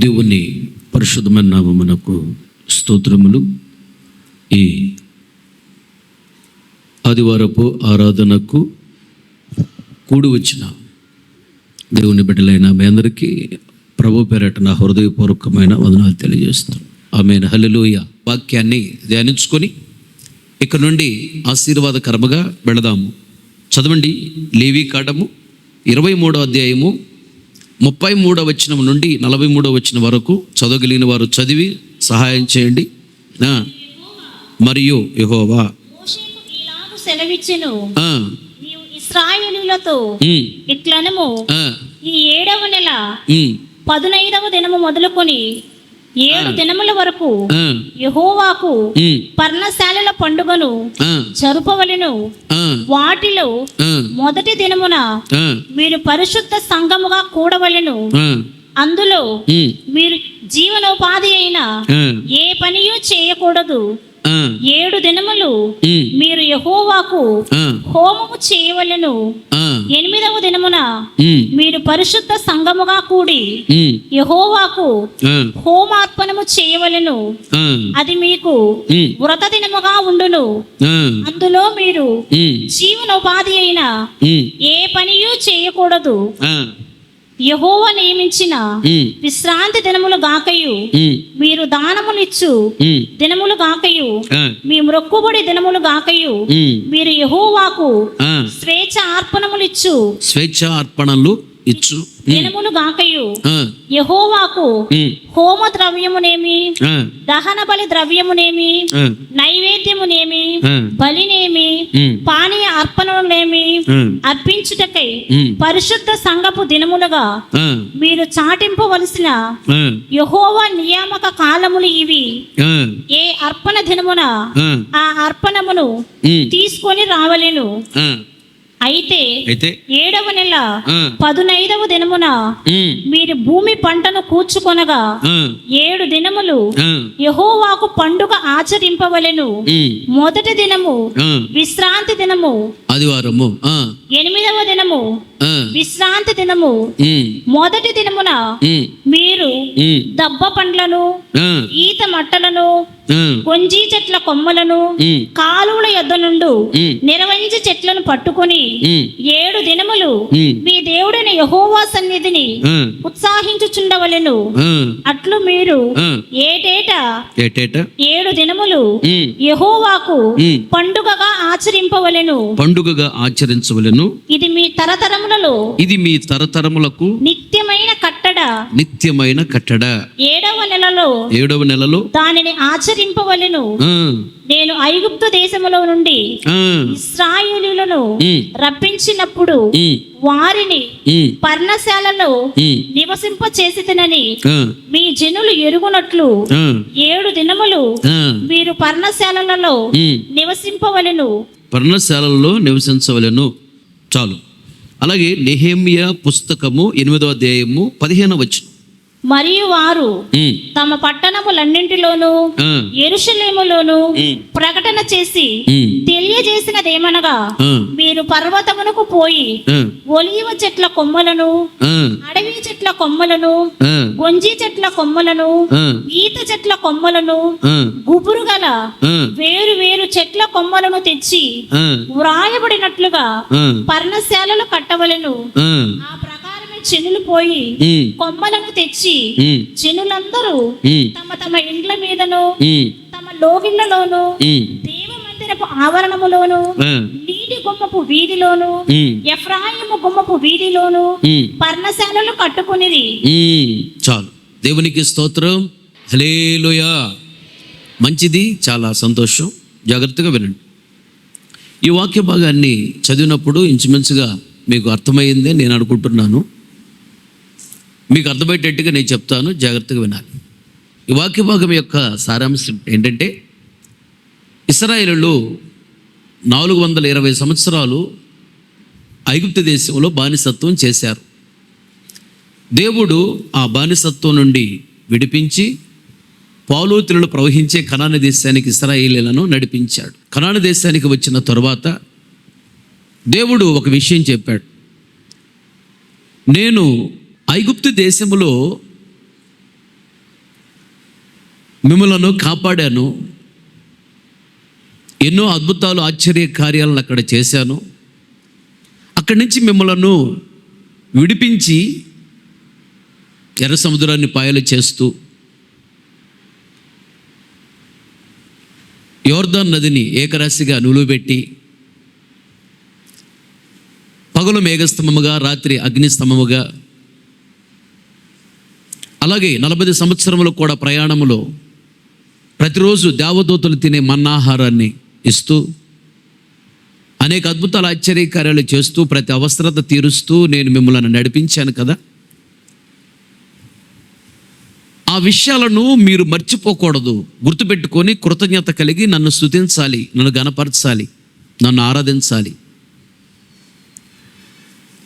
దేవుని పరిశుద్ధమైన నామమునకు స్తోత్రములు. ఈ ఆదివారపు ఆరాధనకు కూడి వచ్చిన దేవుని బిడ్డలైన మీ అందరికీ ప్రభు పేరట నా హృదయపూర్వకమైన వందనాలు తెలియజేస్తాను. ఆమేన్, హల్లెలూయా. వాక్యాన్ని ధ్యానించుకొని ఇక నుండి ఆశీర్వాదకరముగా వెళదాము. చదవండి, లేవీ కాండము 23వ అధ్యాయము 33వ వచనం నుండి 43వ వచనం వరకు చదవగలిగిన వారు చదివి సహాయం చేయండి. మరియు యెహోవా మోషేకు ఇలాగు సెలవిచ్చెను, నీవు ఇశ్రాయేలీయులతో ఇట్లనము, ఈ 7వ నెల 15వ దినము మొదలుకొని 7 దినముల వరకు యెహోవాకు పర్ణశాలల పండుగను జరుపవలెను. వాటిలో మొదటి దినమున మీరు పరిశుద్ధ సంఘముగా కూడవలెను. అందులో మీరు జీవనోపాధి అయిన ఏ పనియూ చేయకూడదు. 7 దినములు మీరు యెహోవాకు హోమము చేయవలెను. 8వ దినమున మీరు పరిశుద్ధ సంఘముగా కూడి యెహోవాకు హోమార్పణము చేయవలెను. అది మీకు వ్రత దినముగా ఉండును. అందులో మీరు జీవనోపాధి అయిన ఏ పనియూ చేయకూడదు. యెహోవా నియమించిన విశ్రాంతి దినములు గాకయు, మీరు దానములిచ్చు దినములు గాకయు, మీ మొక్కుబడి దినములు గాకయు, మీరు యెహోవాకు స్వేచ్ఛ అర్పణలు ఇచ్చు దినములు గాకయు, యెహోవాకు హోమ ద్రవ్యమునేమి, దహన బలి ద్రవ్యమునేమి, నైవేద్యమునేమి, బలినేమి, పానీయ అర్పణమునేమి అర్పించుటకై పరిశుద్ధ సంఘపు దినములుగా మీరు చాటింపవలసిన యెహోవా నియామక కాలములు ఇవి. ఏ అర్పణ దినమున ఆ అర్పణమును తీసుకొని రావలెను. అయితే 7వ నెల 15వ దినమున మీరు భూమి పంటను కూర్చుకొనగా 7 దినములు యెహోవాకు పండుగ ఆచరింపవలెను. మొదటి దినము విశ్రాంతి దినము, ఆదివారము. 8వ దినము విశ్రాంతి దినము. మొదటి దినమున మీరు దబ్బ పండ్లను, ఈత మట్టలను, కొంజీ చెట్ల కొమ్మలను, కాలువల యొద్ద నుండి నిరవంజి చెట్లను పట్టుకొని 7 దినములు మీ దేవుడైన యెహోవా సన్నిధిని ఉత్సాహించుచుండవలెను. అట్లు మీరు ఏటేటా 7 దినములు యెహోవాకు పండుగగా ఆచరించవలెను. ఇది మీ తరతరములకు నిత్యమైన కట్టడ. 7వ నెలలో దానిని ఆచరింపవలెను. నేను ఐగుప్తు దేశములో నుండి ఇశ్రాయేలీయులను రప్పించినప్పుడు వారిని పర్ణశాలలో నివసింప చేసితినని మీ జనులు ఎరుగునట్లు 7 దినములు మీరు పర్ణశాలలో నివసించవలెను. చాలు. అలాగే నెహెమ్యా పుస్తకము 8వ అధ్యాయము 15వ వచనం. మరియు వారు తమ పట్టణములన్నింటిలోనూ యెరూషలేములోనూ ప్రకటన చేసి తెలియజేసినదేమనగా, మీరు పర్వతమునకు పోయి ఒలీవ చెట్ల కొమ్మలను, అడవి చెట్ల కొమ్మలను, గొంజి చెట్ల కొమ్మలను, ఈత చెట్ల కొమ్మలను, గుబురు గల వేరు వేరు చెట్ల కొమ్మలను తెచ్చి వ్రాయబడినట్లుగా పర్ణశాలలు కట్టవలెను. ఆ ప్రకారమే జనులు పోయి కొమ్మలను తెచ్చి జనులందరూ తమ తమ ఇండ్ల మీదను, తమ లోగిళ్లలోను, దేవ మందిరపు ఆవరణములోను, నీటి గుమ్మపు వీధిలోను, ఎఫ్రాయిము గుమ్మపు వీధిలోను పర్ణశాలలు కట్టుకునిరి. చాలు. దేవునికి స్తోత్రం, హల్లెలూయా. మంచిది, చాలా సంతోషం. జాగ్రత్తగా వినండి. ఈ వాక్య భాగాన్ని చదివినప్పుడు ఇంచుమించుగా మీకు అర్థమైందే నేను అనుకుంటున్నాను. మీకు అర్థమయ్యేటట్టుగా నేను చెప్తాను, జాగ్రత్తగా వినాలి. ఈ వాక్య భాగం యొక్క సారాంశం ఏంటంటే, ఇశ్రాయేలీయులు 420 సంవత్సరాలు ఐగుప్తు దేశంలో బానిసత్వం చేశారు. దేవుడు ఆ బానిసత్వం నుండి విడిపించి పాలుతీరులు ప్రవహించే కనాను దేశానికి ఇశ్రాయేలీయులను నడిపించాడు. కనాను దేశానికి వచ్చిన తరువాత దేవుడు ఒక విషయం చెప్పాడు. నేను ఐగుప్తు దేశములో మిమ్మలను కాపాడాను, ఎన్నో అద్భుతాలు ఆశ్చర్య కార్యాలను అక్కడ చేశాను, అక్కడి నుంచి మిమ్మలను విడిపించి ఎర్ర సముద్రాన్ని పాయలు చేస్తూ యోర్దాను నదిని ఏకరాశిగా నిలువబెట్టి పగలు మేఘస్తంభముగా రాత్రి అగ్నిస్తంభముగా, అలాగే 40 సంవత్సరములు కూడా ప్రయాణములో ప్రతిరోజు దేవదూతలు తినే మన్నాహారాన్ని ఇస్తూ అనేక అద్భుతాలు ఆశ్చర్యకార్యాలు చేస్తూ ప్రతి అవసరత తీరుస్తూ నేను మిమ్మల్ని నడిపించాను కదా. ఆ విషయాలను మీరు మర్చిపోకూడదు, గుర్తుపెట్టుకొని కృతజ్ఞత కలిగి నన్ను స్తుతించాలి, నన్ను గణపరచాలి, నన్ను ఆరాధించాలి.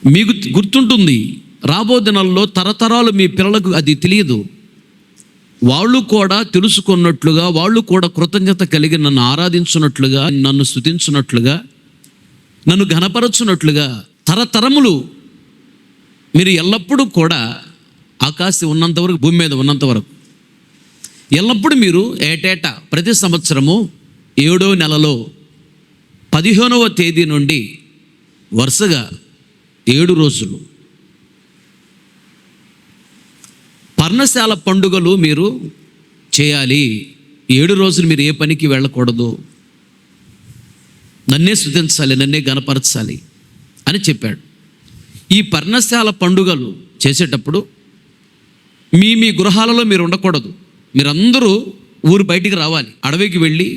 మీకు గుర్తుంటుంది, రాబో దినాల్లో తరతరాలు మీ పిల్లలకు అది తెలియదు, వాళ్ళు కూడా తెలుసుకున్నట్లుగా, వాళ్ళు కూడా కృతజ్ఞత కలిగి నన్ను ఆరాధించున్నట్లుగా, నన్ను స్తుతించున్నట్లుగా, నన్ను ఘనపరచున్నట్లుగా తరతరములు మీరు ఎల్లప్పుడూ కూడా ఆకాశం ఉన్నంతవరకు, భూమి మీద ఉన్నంతవరకు ఎల్లప్పుడూ మీరు ఏటేటా ప్రతి సంవత్సరము 7వ నెలలో 15వ తేదీ నుండి వరుసగా 7 రోజులు పర్ణశాల పండుగలు మీరు చేయాలి. 7 రోజులు మీరు ఏ పనికి వెళ్ళకూడదు, నన్నే స్తుతించాలి, నన్నే గణపరచాలి అని చెప్పాడు. ఈ పర్ణశాల పండుగలు చేసేటప్పుడు మీ గృహాలలో మీరు ఉండకూడదు, మీరందరూ ఊరు బయటికి రావాలి, అడవికి వెళ్ళి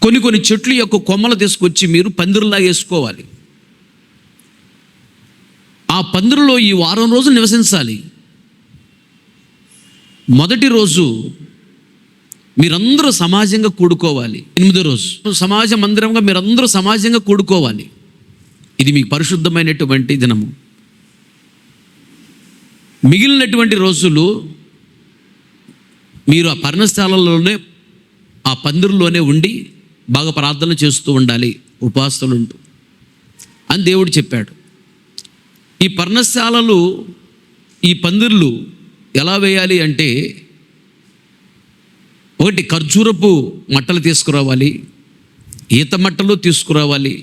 కొన్ని చెట్ల యొక్క కొమ్మలు తీసుకొచ్చి మీరు పందిరులా వేసుకోవాలి. ఆ పందిరులో ఈ వారం రోజులు నివసించాలి. మొదటి రోజు మీరందరూ సమాజంగా కూడుకోవాలి. 8వ రోజు సమాజ మందిరంగా మీరందరూ సమాజంగా కూడుకోవాలి. ఇది మీకు పరిశుద్ధమైనటువంటి దినము. మిగిలినటువంటి రోజులు మీరు ఆ పర్ణశాలలోనే, ఆ పందిరులోనే ఉండి బాగా ప్రార్థనలు చేస్తూ ఉండాలి, ఉపవాసాలు ఉంటూ అని దేవుడు చెప్పాడు. ఈ పర్ణశాలలు, ఈ పందిర్లు ఎలా వేయాలి అంటే, ఒకటి ఖర్జూరపు మట్టలు తీసుకురావాలి, ఈత మట్టలు తీసుకురావాలి,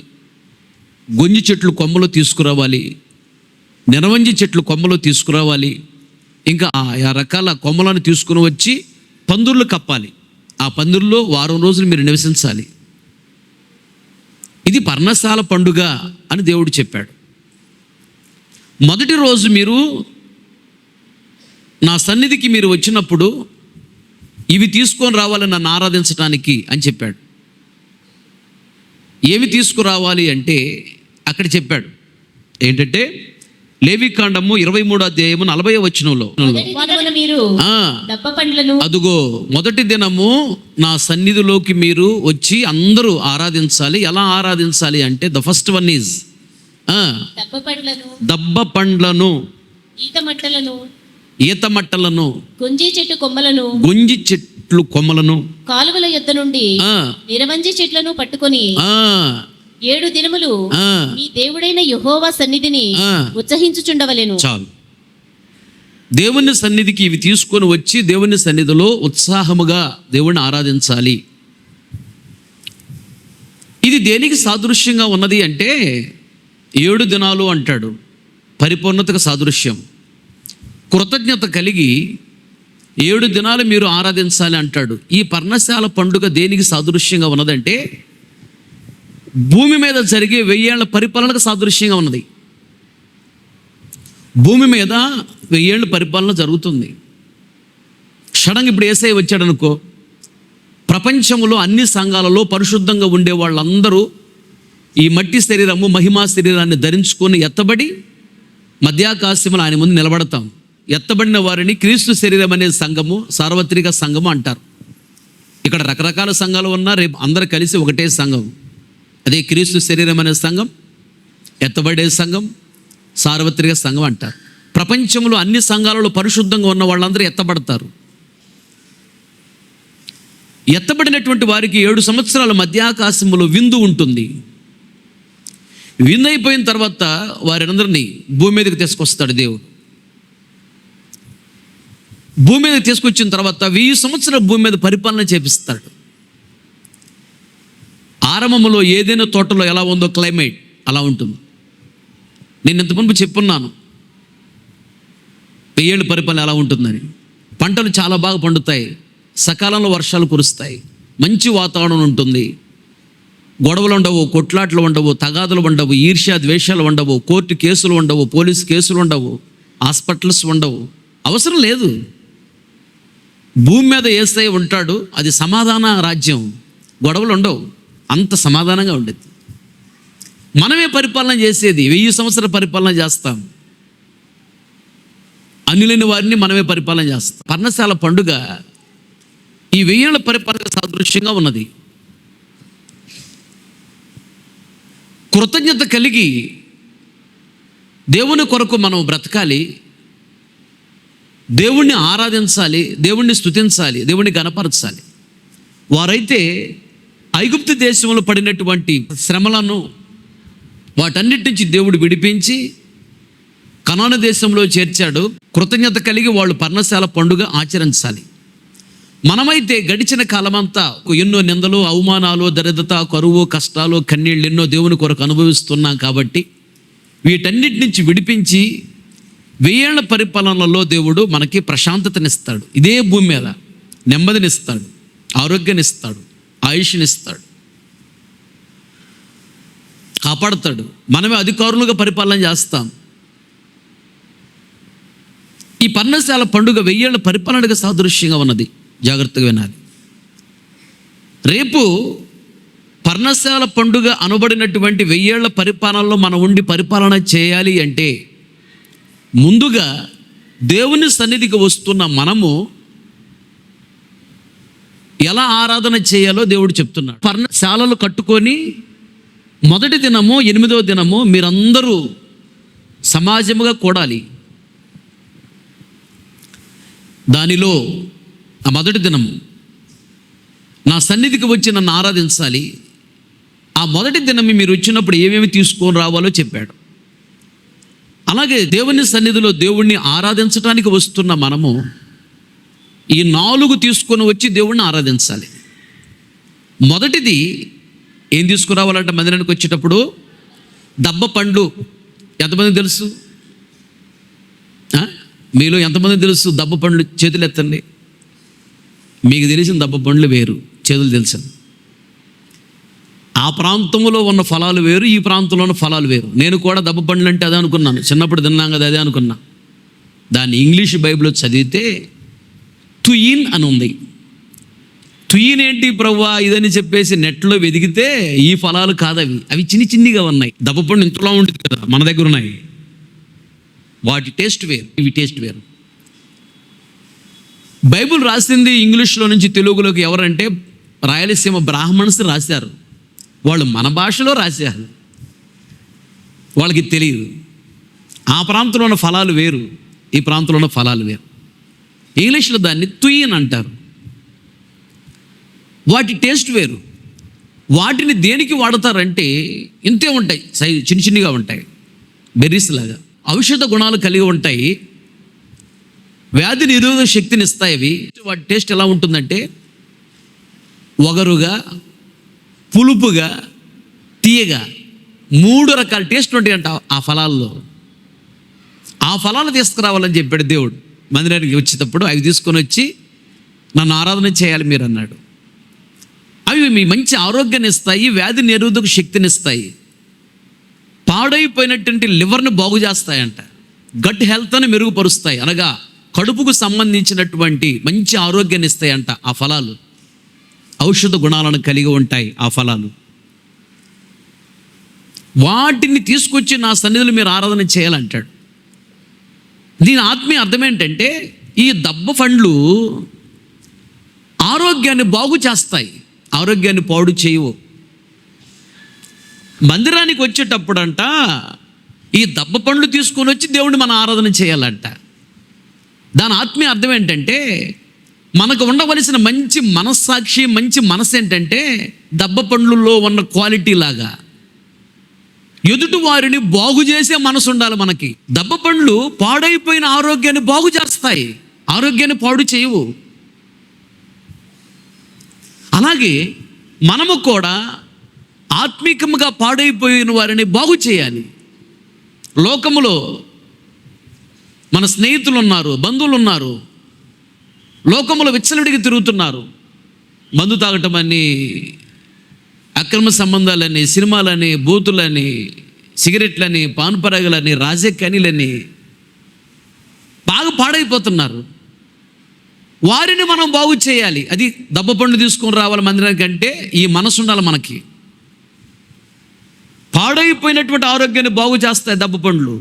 గొంజి చెట్లు కొమ్మలు తీసుకురావాలి, నిరవంజి చెట్లు కొమ్మలు తీసుకురావాలి, ఇంకా ఆ రకాల కొమ్మలను తీసుకుని వచ్చి పందిర్లు కప్పాలి. ఆ పందిర్లో వారం రోజులు మీరు నివసించాలి. ఇది పర్ణశాల పండుగ అని దేవుడు చెప్పాడు. మొదటి రోజు మీరు నా సన్నిధికి మీరు వచ్చినప్పుడు ఇవి తీసుకొని రావాలి నన్ను ఆరాధించడానికి అని చెప్పాడు. ఏమి తీసుకురావాలి అంటే అక్కడ చెప్పాడు ఏంటంటే, లేవికాండము 23వ అధ్యాయము 40వ వచనంలో, అదుగో మొదటి దినము నా సన్నిధిలోకి మీరు వచ్చి అందరూ ఆరాధించాలి. ఎలా ఆరాధించాలి అంటే, ద ఫస్ట్ వన్ ఈజ్ దబ్బ పండ్లను, ఈత మట్టలను, గొంజి చెట్లు కొమ్మలను కాలువల యొద్ద నుండి నిరవంజి చెట్లను పట్టుకొని 7 దినములు మీ దేవుడైన యెహోవా సన్నిధిని ఉత్సహించుచుండవలెను. చాలు. దేవుని సన్నిధికి ఇవి తీసుకొని వచ్చి దేవుని సన్నిధిలో ఉత్సాహముగా దేవుణ్ణి ఆరాధించాలి. ఇది దేనికి సాదృశ్యంగా ఉన్నది అంటే, 7 దినాలు అంటాడు, పరిపూర్ణతకు సాదృశ్యం. కృతజ్ఞత కలిగి 7 దినాలు మీరు ఆరాధించాలి అంటాడు. ఈ పర్ణశాల పండుగ దేనికి సాదృశ్యంగా ఉన్నదంటే, భూమి మీద జరిగే 1000 ఏళ్ల పరిపాలనకు సాదృశ్యంగా ఉన్నది. భూమి మీద 1000 ఏళ్ళ పరిపాలన జరుగుతుంది. సడన్గా ఇప్పుడు యేసయ్య వచ్చాడు అనుకో, ప్రపంచంలో అన్ని సంఘాలలో పరిశుద్ధంగా ఉండే వాళ్ళందరూ ఈ మట్టి శరీరము, మహిమా శరీరాన్ని ధరించుకొని ఎత్తబడి మధ్యాకాశంలో ఆయన ముందు నిలబడతాం. ఎత్తబడిన వారిని క్రీస్తు శరీరం అనే సంఘము, సార్వత్రిక సంఘము అంటారు. ఇక్కడ రకరకాల సంఘాలు ఉన్నా, రేపు అందరూ కలిసి ఒకటే సంఘం. అదే క్రీస్తు శరీరం అనే సంఘం, ఎత్తబడే సంఘం, సార్వత్రిక సంఘం అంటారు. ప్రపంచంలో అన్ని సంఘాలలో పరిశుద్ధంగా ఉన్న వాళ్ళందరూ ఎత్తబడతారు. ఎత్తబడినటువంటి వారికి 7 సంవత్సరాల మధ్యాకాశంలో విందు ఉంటుంది. విందు అయిపోయిన తర్వాత వారందరినీ భూమి మీదకి తీసుకొస్తాడు దేవుడు. భూమి మీద తీసుకొచ్చిన తర్వాత 1000 సంవత్సరాల భూమి మీద పరిపాలన చేపిస్తాడు. ఆరంభంలో ఏదైనా తోటలో ఎలా ఉందో క్లైమేట్ అలా ఉంటుంది. నేను ఇంతకుముందు చెప్పున్నాను 1000 ఏళ్ళ పరిపాలన ఎలా ఉంటుందని. పంటలు చాలా బాగా పండుతాయి, సకాలంలో వర్షాలు కురుస్తాయి, మంచి వాతావరణం ఉంటుంది, గొడవలు ఉండవు, కొట్లాట్లు ఉండవు, తగాదులు ఉండవు, ఈర్ష్య ద్వేషాలు ఉండవు, కోర్టు కేసులు ఉండవు, పోలీసు కేసులు ఉండవు, హాస్పిటల్స్ ఉండవు, అవసరం లేదు. భూమి మీద యేసయ్య ఉంటాడు, అది సమాధాన రాజ్యం, గొడవలు ఉండవు, అంత సమాధానంగా ఉండేది. మనమే పరిపాలన చేసేది, 1000 సంవత్సరాల పరిపాలన చేస్తాం, అన్యులైన వారిని మనమే పరిపాలన చేస్తాం. పర్ణశాల పండుగ ఈ 1000 ఏళ్ల పరిపాలన సాదృశ్యంగా ఉన్నది. కృతజ్ఞత కలిగి దేవుని కొరకు మనం బ్రతకాలి, దేవుణ్ణి ఆరాధించాలి, దేవుణ్ణి స్తుతించాలి, దేవుణ్ణి గణపరచాలి. వారైతే ఐగుప్తు దేశంలో పడినటువంటి శ్రమలను వాటన్నిటి నుంచి దేవుడు విడిపించి కనాను దేశంలో చేర్చాడు. కృతజ్ఞత కలిగి వాళ్ళు పర్ణశాల పండుగ ఆచరించాలి. మనమైతే గడిచిన కాలమంతా ఎన్నో నిందలు, అవమానాలు, దరిద్రత, కరువు, కష్టాలు, కన్నీళ్ళు ఎన్నో దేవుని కొరకు అనుభవిస్తున్నాం. కాబట్టి వీటన్నిటి నుంచి విడిపించి 1000 ఏళ్ల పరిపాలనలో దేవుడు మనకి ప్రశాంతతనిస్తాడు. ఇదే భూమి మీద నెమ్మదినిస్తాడు, ఆరోగ్యాన్నిస్తాడు, ఆయుష్నిస్తాడు, కాపాడుతాడు. మనమే అధికారులుగా పరిపాలన చేస్తాం. ఈ పర్ణశాల పండుగ 1000 ఏళ్ల పరిపాలనగా సాదృశ్యంగా ఉన్నది. జాగ్రత్తగా వినాలి. రేపు పర్ణశాల పండుగ అనబడినటువంటి 1000 ఏళ్ల పరిపాలనలో మనం ఉండి పరిపాలన చేయాలి అంటే ముందుగా దేవుని సన్నిధికి వస్తున్న మనము ఎలా ఆరాధన చేయాలో దేవుడు చెప్తున్నాడు. పర్ణశాలలు కట్టుకొని మొదటి దినము 8వ దినము మీరందరూ సమాజముగా కూడాలి. దానిలో ఆ మొదటి దినము నా సన్నిధికి వచ్చి నన్ను ఆరాధించాలి. ఆ మొదటి దినం మీరు వచ్చినప్పుడు ఏమేమి తీసుకొని రావాలో చెప్పాడు. అలాగే దేవుని సన్నిధిలో దేవుణ్ణి ఆరాధించడానికి వస్తున్న మనము ఈ 4 తీసుకొని వచ్చి దేవుణ్ణి ఆరాధించాలి. మొదటిది ఏం తీసుకురావాలంటే మందిరానికి వచ్చేటప్పుడు దబ్బ పండ్లు. ఎంతమంది తెలుసు? మీలో ఎంతమంది తెలుసు దబ్బ పండ్లు? చేతులు ఎత్తండి. మీకు తెలిసిన దబ్బ పండ్లు వేరు, చేతులు తెలుసు. ఆ ప్రాంతంలో ఉన్న ఫలాలు వేరు, ఈ ప్రాంతంలో ఉన్న ఫలాలు వేరు. నేను కూడా దబ్బ పండ్లు అంటే అదే అనుకున్నాను, చిన్నప్పుడు తిన్నాం కదా అదే అనుకున్నా. దాన్ని ఇంగ్లీష్ బైబిల్లో చదివితే తుయిన్ అని ఉంది. తుయిన్ ఏంటి ప్రవ్వా ఇదని చెప్పేసి నెట్లో వెదిగితే ఈ ఫలాలు కాదవి, అవి చిన్ని చిన్నిగా ఉన్నాయి. దబ్బ పండు ఇంతలా ఉంటుంది కదా, మన దగ్గర ఉన్నాయి. వాటి టేస్ట్ వేరు, ఇవి టేస్ట్ వేరు. బైబిల్ రాసింది ఇంగ్లీష్లో నుంచి తెలుగులోకి ఎవరంటే రాయలసీమ బ్రాహ్మణ్స్ రాశారు. వాళ్ళు మన భాషలో రాశారు, వాళ్ళకి తెలియదు. ఆ ప్రాంతంలో ఉన్న ఫలాలు వేరు, ఈ ప్రాంతంలో ఉన్న ఫలాలు వేరు. ఇంగ్లీష్లో దాన్ని తుయిన్ అంటారు. వాటి టేస్ట్ వేరు. వాటిని దేనికి వాడతారంటే ఇంతే ఉంటాయి, చిన్న చిన్నగా ఉంటాయి, బెర్రీస్ లాగా. ఔషధ గుణాలు కలిగి ఉంటాయి, వ్యాధి నిరోధక శక్తిని ఇస్తాయి అవి. వాటి టేస్ట్ ఎలా ఉంటుందంటే వగరుగా, పులుపుగా, తీయగా, 3 రకాల టేస్ట్ ఉంటాయంట ఆ ఫలాల్లో. ఆ ఫలాలు తీసుకురావాలని చెప్పాడు దేవుడు. మందిరానికి వచ్చేటప్పుడు అవి తీసుకొని వచ్చి నన్ను ఆరాధన చేయాలి మీరు అన్నాడు. అవి మీ మంచి ఆరోగ్యాన్ని ఇస్తాయి, వ్యాధి నిరోధక శక్తిని ఇస్తాయి, పాడైపోయినటువంటి లివర్ని బాగు చేస్తాయంట, గట్ హెల్త్ని మెరుగుపరుస్తాయి. అనగా కడుపుకు సంబంధించినటువంటి మంచి ఆరోగ్యాన్ని ఇస్తాయంట ఆ ఫలాలు. ఔషధ గుణాలను కలిగి ఉంటాయి ఆ ఫలాలు. వాటిని తీసుకొచ్చి నా సన్నిధిలో మీరు ఆరాధన చేయాలంటాడు. దీని ఆత్మీయ అర్థం ఏంటంటే ఈ దబ్బ పండ్లు ఆరోగ్యాన్ని బాగు చేస్తాయి, ఆరోగ్యాన్ని పాడు చేయవు. మందిరానికి వచ్చేటప్పుడంట ఈ దబ్బ పండ్లు తీసుకొని వచ్చి దేవుడిని మన ఆరాధన చేయాలంట. దాని ఆత్మీయ అర్థం ఏంటంటే మనకు ఉండవలసిన మంచి మనస్సాక్షి, మంచి మనసు ఏంటంటే దబ్బ పండ్లలో ఉన్న క్వాలిటీ లాగా ఎదుటి వారిని బాగు చేసే మనసు ఉండాలి మనకి. దబ్బ పండ్లు పాడైపోయిన ఆరోగ్యాన్ని బాగు చేస్తాయి, ఆరోగ్యాన్ని పాడు చేయవు. అలాగే మనము కూడా ఆత్మీకంగా పాడైపోయిన వారిని బాగు చేయాలి. లోకములో మన స్నేహితులు ఉన్నారు, బంధువులు ఉన్నారు, లోకములో విచ్చలవిడికి తిరుగుతున్నారు. మందు తాగటం అని, అక్రమ సంబంధాలని, సినిమాలని, బూతులని, సిగరెట్లని, పాన్పరాగులని, రాజకీయాలని బాగా పాడైపోతున్నారు. వారిని మనం బాగు చేయాలి. అది దెబ్బ పండు తీసుకొని రావాలి మందిరానికి అంటే ఈ మనసు ఉండాలి మనకి. పాడైపోయినటువంటి ఆరోగ్యాన్ని బాగు చేస్తాయి దెబ్బ పండ్లు.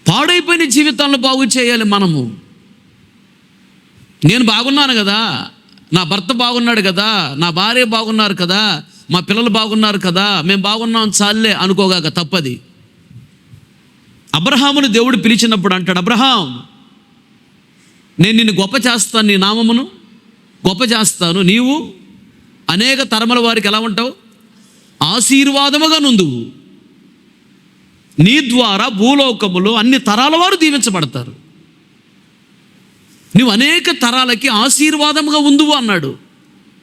పాడైపోయిన జీవితాలను బాగు చేయాలి మనము. నేను బాగున్నాను కదా, నా భర్త బాగున్నాడు కదా, నా భార్య బాగున్నారు కదా, మా పిల్లలు బాగున్నారు కదా, మేము బాగున్నాం చాలే అనుకోగాక తప్పది. అబ్రహామును దేవుడు పిలిచినప్పుడు అంటాడు, అబ్రహాం నేను నిన్ను గొప్ప చేస్తాను, నీ నామమును గొప్ప చేస్తాను, నీవు అనేక తరముల వారికి ఎలా ఉంటావు, ఆశీర్వాదముగా నుందువు, నీ ద్వారా భూలోకములో అన్ని తరాల వారు దీవించబడతారు, నువ్వు అనేక తరాలకి ఆశీర్వాదముగా ఉందువు అన్నాడు.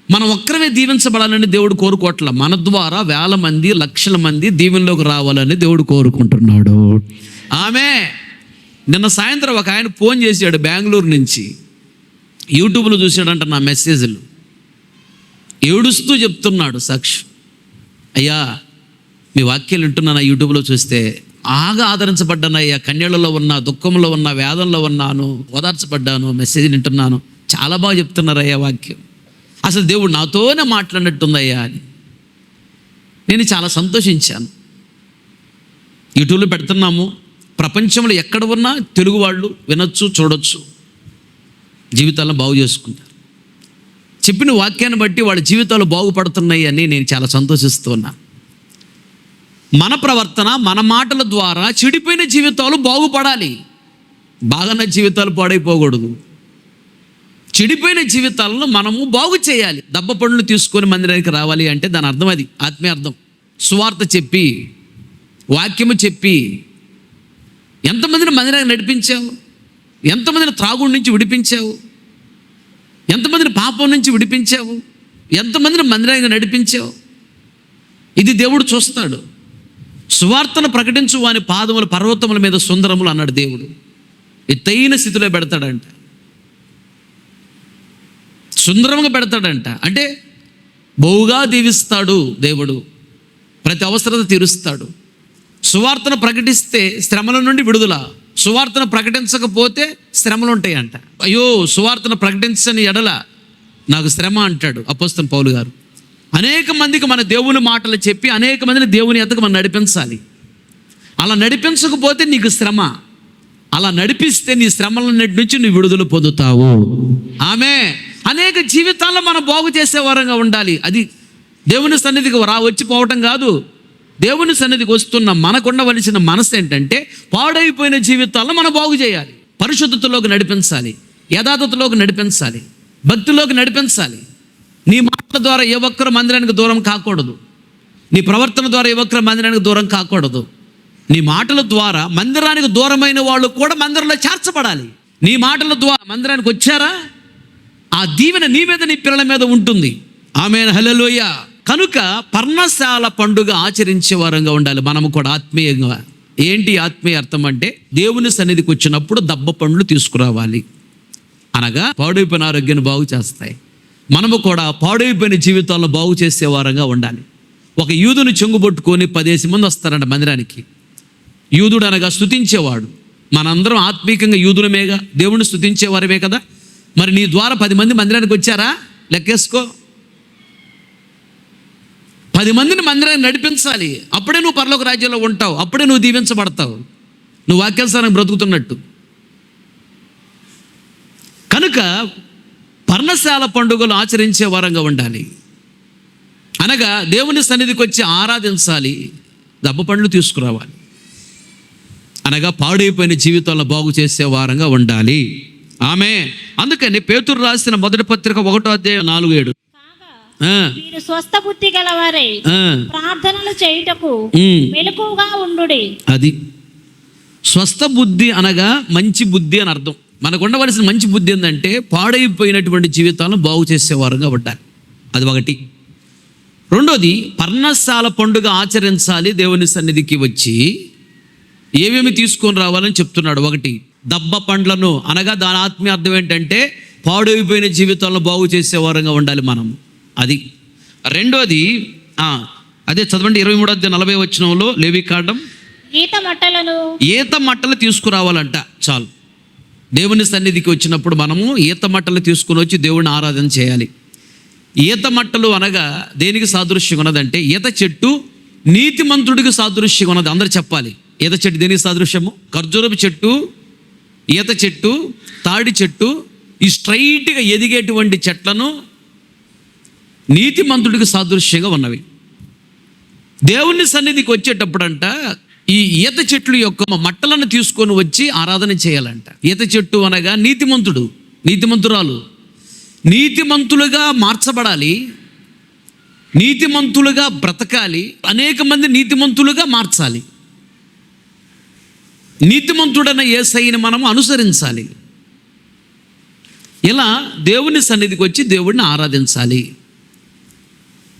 మనం ఒక్కరమే దీవించబడాలని దేవుడు కోరుకోవట్ల, మన ద్వారా వేల మంది, లక్షల మంది దీవెనలోకి రావాలని దేవుడు కోరుకుంటున్నాడు. ఆమె నిన్న సాయంత్రం ఒక ఆయన ఫోన్ చేశాడు బెంగళూరు నుంచి. యూట్యూబ్లో చూశాడంట నా మెసేజ్లు. ఏడుస్తూ చెప్తున్నాడు సాక్షి, అయ్యా మీ వాక్యాలు వింటున్నాను యూట్యూబ్లో చూస్తే, ఆగా ఆదరించబడ్డానయ్యా, కన్యలలో ఉన్నా, దుఃఖంలో ఉన్నా, వేదంలో ఉన్నాను, ఓదార్చబడ్డాను, మెసేజ్ వింటున్నాను, చాలా బాగా చెప్తున్నారయ్యా వాక్యం, అసలు దేవుడు నాతోనే మాట్లాడినట్టుందయ్యా అని నేను చాలా సంతోషించాను. యూట్యూబ్లో పెడుతున్నాము, ప్రపంచంలో ఎక్కడ ఉన్నా తెలుగు వాళ్ళు వినొచ్చు, చూడొచ్చు, జీవితాలను బాగు చేసుకుంటారు. చెప్పిన వాక్యాన్ని బట్టి వాళ్ళ జీవితాలు బాగుపడుతున్నాయి అని నేను చాలా సంతోషిస్తున్నా. మన ప్రవర్తన, మన మాటల ద్వారా చెడిపోయిన జీవితాలు బాగుపడాలి. బాగున్న జీవితాలు పాడైపోకూడదు. చెడిపోయిన జీవితాలను మనము బాగు చేయాలి. దెబ్బ పండ్లు తీసుకొని మందిరానికి రావాలి అంటే దాని అర్థం అది, ఆత్మీయ అర్థం. సువార్త చెప్పి, వాక్యము చెప్పి ఎంతమందిని మందిరానికి నడిపించావు, ఎంతమందిని త్రాగుడి నుంచి విడిపించావు, ఎంతమందిని పాపం నుంచి విడిపించావు, ఎంతమందిని మందిరానికి నడిపించావు, ఇది దేవుడు చూస్తాడు. సువార్తను ప్రకటించు వాని పాదములు పర్వతముల మీద సుందరములు అన్నాడు దేవుడు. ఎత్తైన స్థితిలో పెడతాడంట, సుందరంగా పెడతాడంట. అంటే బహుగా దీవిస్తాడు దేవుడు, ప్రతి అవసరత తీరుస్తాడు. సువార్తను ప్రకటిస్తే శ్రమల నుండి విడుదల, సువార్తను ప్రకటించకపోతే శ్రమలు ఉంటాయంట. అయ్యో సువార్తను ప్రకటించని ఎడల నాకు శ్రమ అంటాడు అపోస్తలుడైన పౌలు గారు. అనేక మందికి మన దేవుని మాటలు చెప్పి అనేక మందిని దేవుని ఎద్దకు మనం నడిపించాలి. అలా నడిపించకపోతే నీకు శ్రమ, అలా నడిపిస్తే నీ శ్రమలన్నిటి నుంచి నువ్వు విడుదల పొందుతావు. ఆమె అనేక జీవితాల్లో మనం బాగు చేసే వారంగా ఉండాలి. అది దేవుని సన్నిధికి వచ్చి పోవటం కాదు. దేవుని సన్నిధికి వస్తున్న మనకుండవలసిన మనసు ఏంటంటే పాడైపోయిన జీవితాలను మనం బాగు చేయాలి, పరిశుద్ధతలోకి నడిపించాలి, యథార్థతలోకి నడిపించాలి, భక్తిలోకి నడిపించాలి. నీ మాటల ద్వారా ఏ ఒక్కరు మందిరానికి దూరం కాకూడదు, నీ ప్రవర్తన ద్వారా ఏ ఒక్కరు మందిరానికి దూరం కాకూడదు. నీ మాటల ద్వారా మందిరానికి దూరమైన వాళ్ళు కూడా మందిరంలో చేర్చబడాలి. నీ మాటల ద్వారా మందిరానికి వచ్చారా, ఆ దీవెన నీ మీద, నీ పిల్లల మీద ఉంటుంది. ఆమేన్, హల్లెలూయా. కనుక పర్ణశాల పండుగ ఆచరించే వారంగా ఉండాలి మనము కూడా ఆత్మీయంగా. ఏంటి ఆత్మీయ అర్థం అంటే దేవుని సన్నిధికి వచ్చినప్పుడు దెబ్బ పండ్లు తీసుకురావాలి, అనగా పాడైపోయిన ఆరోగ్యాన్ని బాగు చేస్తాయి. మనము కూడా పాడైపోయిన జీవితాలను బాగు చేసే వారంగా ఉండాలి. ఒక యూదుని చెంగుబొట్టుకొని 10 మంది వస్తారంట మందిరానికి. యూదుడు అనగా స్తుతించేవాడు. మనందరం ఆత్మీయంగా యూదులమేగా, దేవుని స్తుతించేవారమే కదా. మరి నీ ద్వారా 10 మంది మందిరానికి వచ్చారా? లెక్కేసుకో. 10 మందిని మందిరాన్ని నడిపించాలి. అప్పుడే నువ్వు పరలోక రాజ్యంలో ఉంటావు, అప్పుడే నువ్వు దీవించబడతావు, నువ్వు వాక్యానుసారంగా బ్రతుకుతున్నట్టు. కనుక పర్ణశాల పండుగలు ఆచరించే వారంగా ఉండాలి, అనగా దేవుని సన్నిధికి వచ్చి ఆరాధించాలి, దెబ్బ పండ్లు తీసుకురావాలి, అనగా పాడైపోయిన జీవితాలను బాగు చేసే వారంగా ఉండాలి. ఆమె అందుకని పేతురు రాసిన మొదటి పత్రిక 1:4-7 మీరు స్వస్థ బుద్ధి గలవారై ప్రార్థనలు చేయుటకు మెలకువగా ఉండుడి. అది స్వస్థ బుద్ధి అనగా మంచి బుద్ధి అని అర్థం. మనకు ఉండవలసిన మంచి బుద్ధి ఏంటంటే పాడైపోయినటువంటి జీవితాలను బాగు చేసేవారుగా ఉండాలి. అది ఒకటి. రెండోది, పర్ణశాల పండుగ ఆచరించాలి. దేవుని సన్నిధికి వచ్చి ఏమేమి తీసుకొని రావాలని చెప్తున్నాడు. ఒకటి, దబ్బ పండ్లను, అనగా దాని ఆత్మీయ అర్థం ఏంటంటే పాడైపోయిన జీవితాలను బాగు చేసేవారుగా ఉండాలి మనం. అది. రెండోది, అదే చదవండి 23:40 లేవికాండం. ఈత మట్టలు తీసుకురావాలంట. చాలు. దేవుని సన్నిధికి వచ్చినప్పుడు మనము ఈత మట్టలు తీసుకుని వచ్చి దేవుడిని ఆరాధన చేయాలి. ఈత మట్టలు అనగా దేనికి సాదృశ్యంగా ఉన్నదంటే ఈత చెట్టు నీతిమంతుడికి సాదృశ్యంగా ఉన్నది. అందరు చెప్పాలి. ఈత చెట్టు దేనికి సాదృశ్యము? ఖర్జూరపు చెట్టు, ఈత చెట్టు, తాడి చెట్టు, ఈ స్ట్రైట్గా ఎదిగేటువంటి చెట్లను నీతిమంతుడికి సాదృశ్యంగా ఉన్నవి. దేవుని సన్నిధికి వచ్చేటప్పుడంట ఈ ఈత చెట్లు యొక్క మట్టలను తీసుకొని వచ్చి ఆరాధన చేయాలంట. ఈత చెట్టు అనగా నీతిమంతుడు, నీతిమంతురాలు, నీతిమంతులుగా మార్చబడాలి, నీతిమంతులుగా బ్రతకాలి, అనేక మంది నీతిమంతులుగా మార్చాలి. నీతిమంతుడైన యేసయ్యని మనం అనుసరించాలి. ఇలా దేవుని సన్నిధికి వచ్చి దేవుడిని ఆరాధించాలి.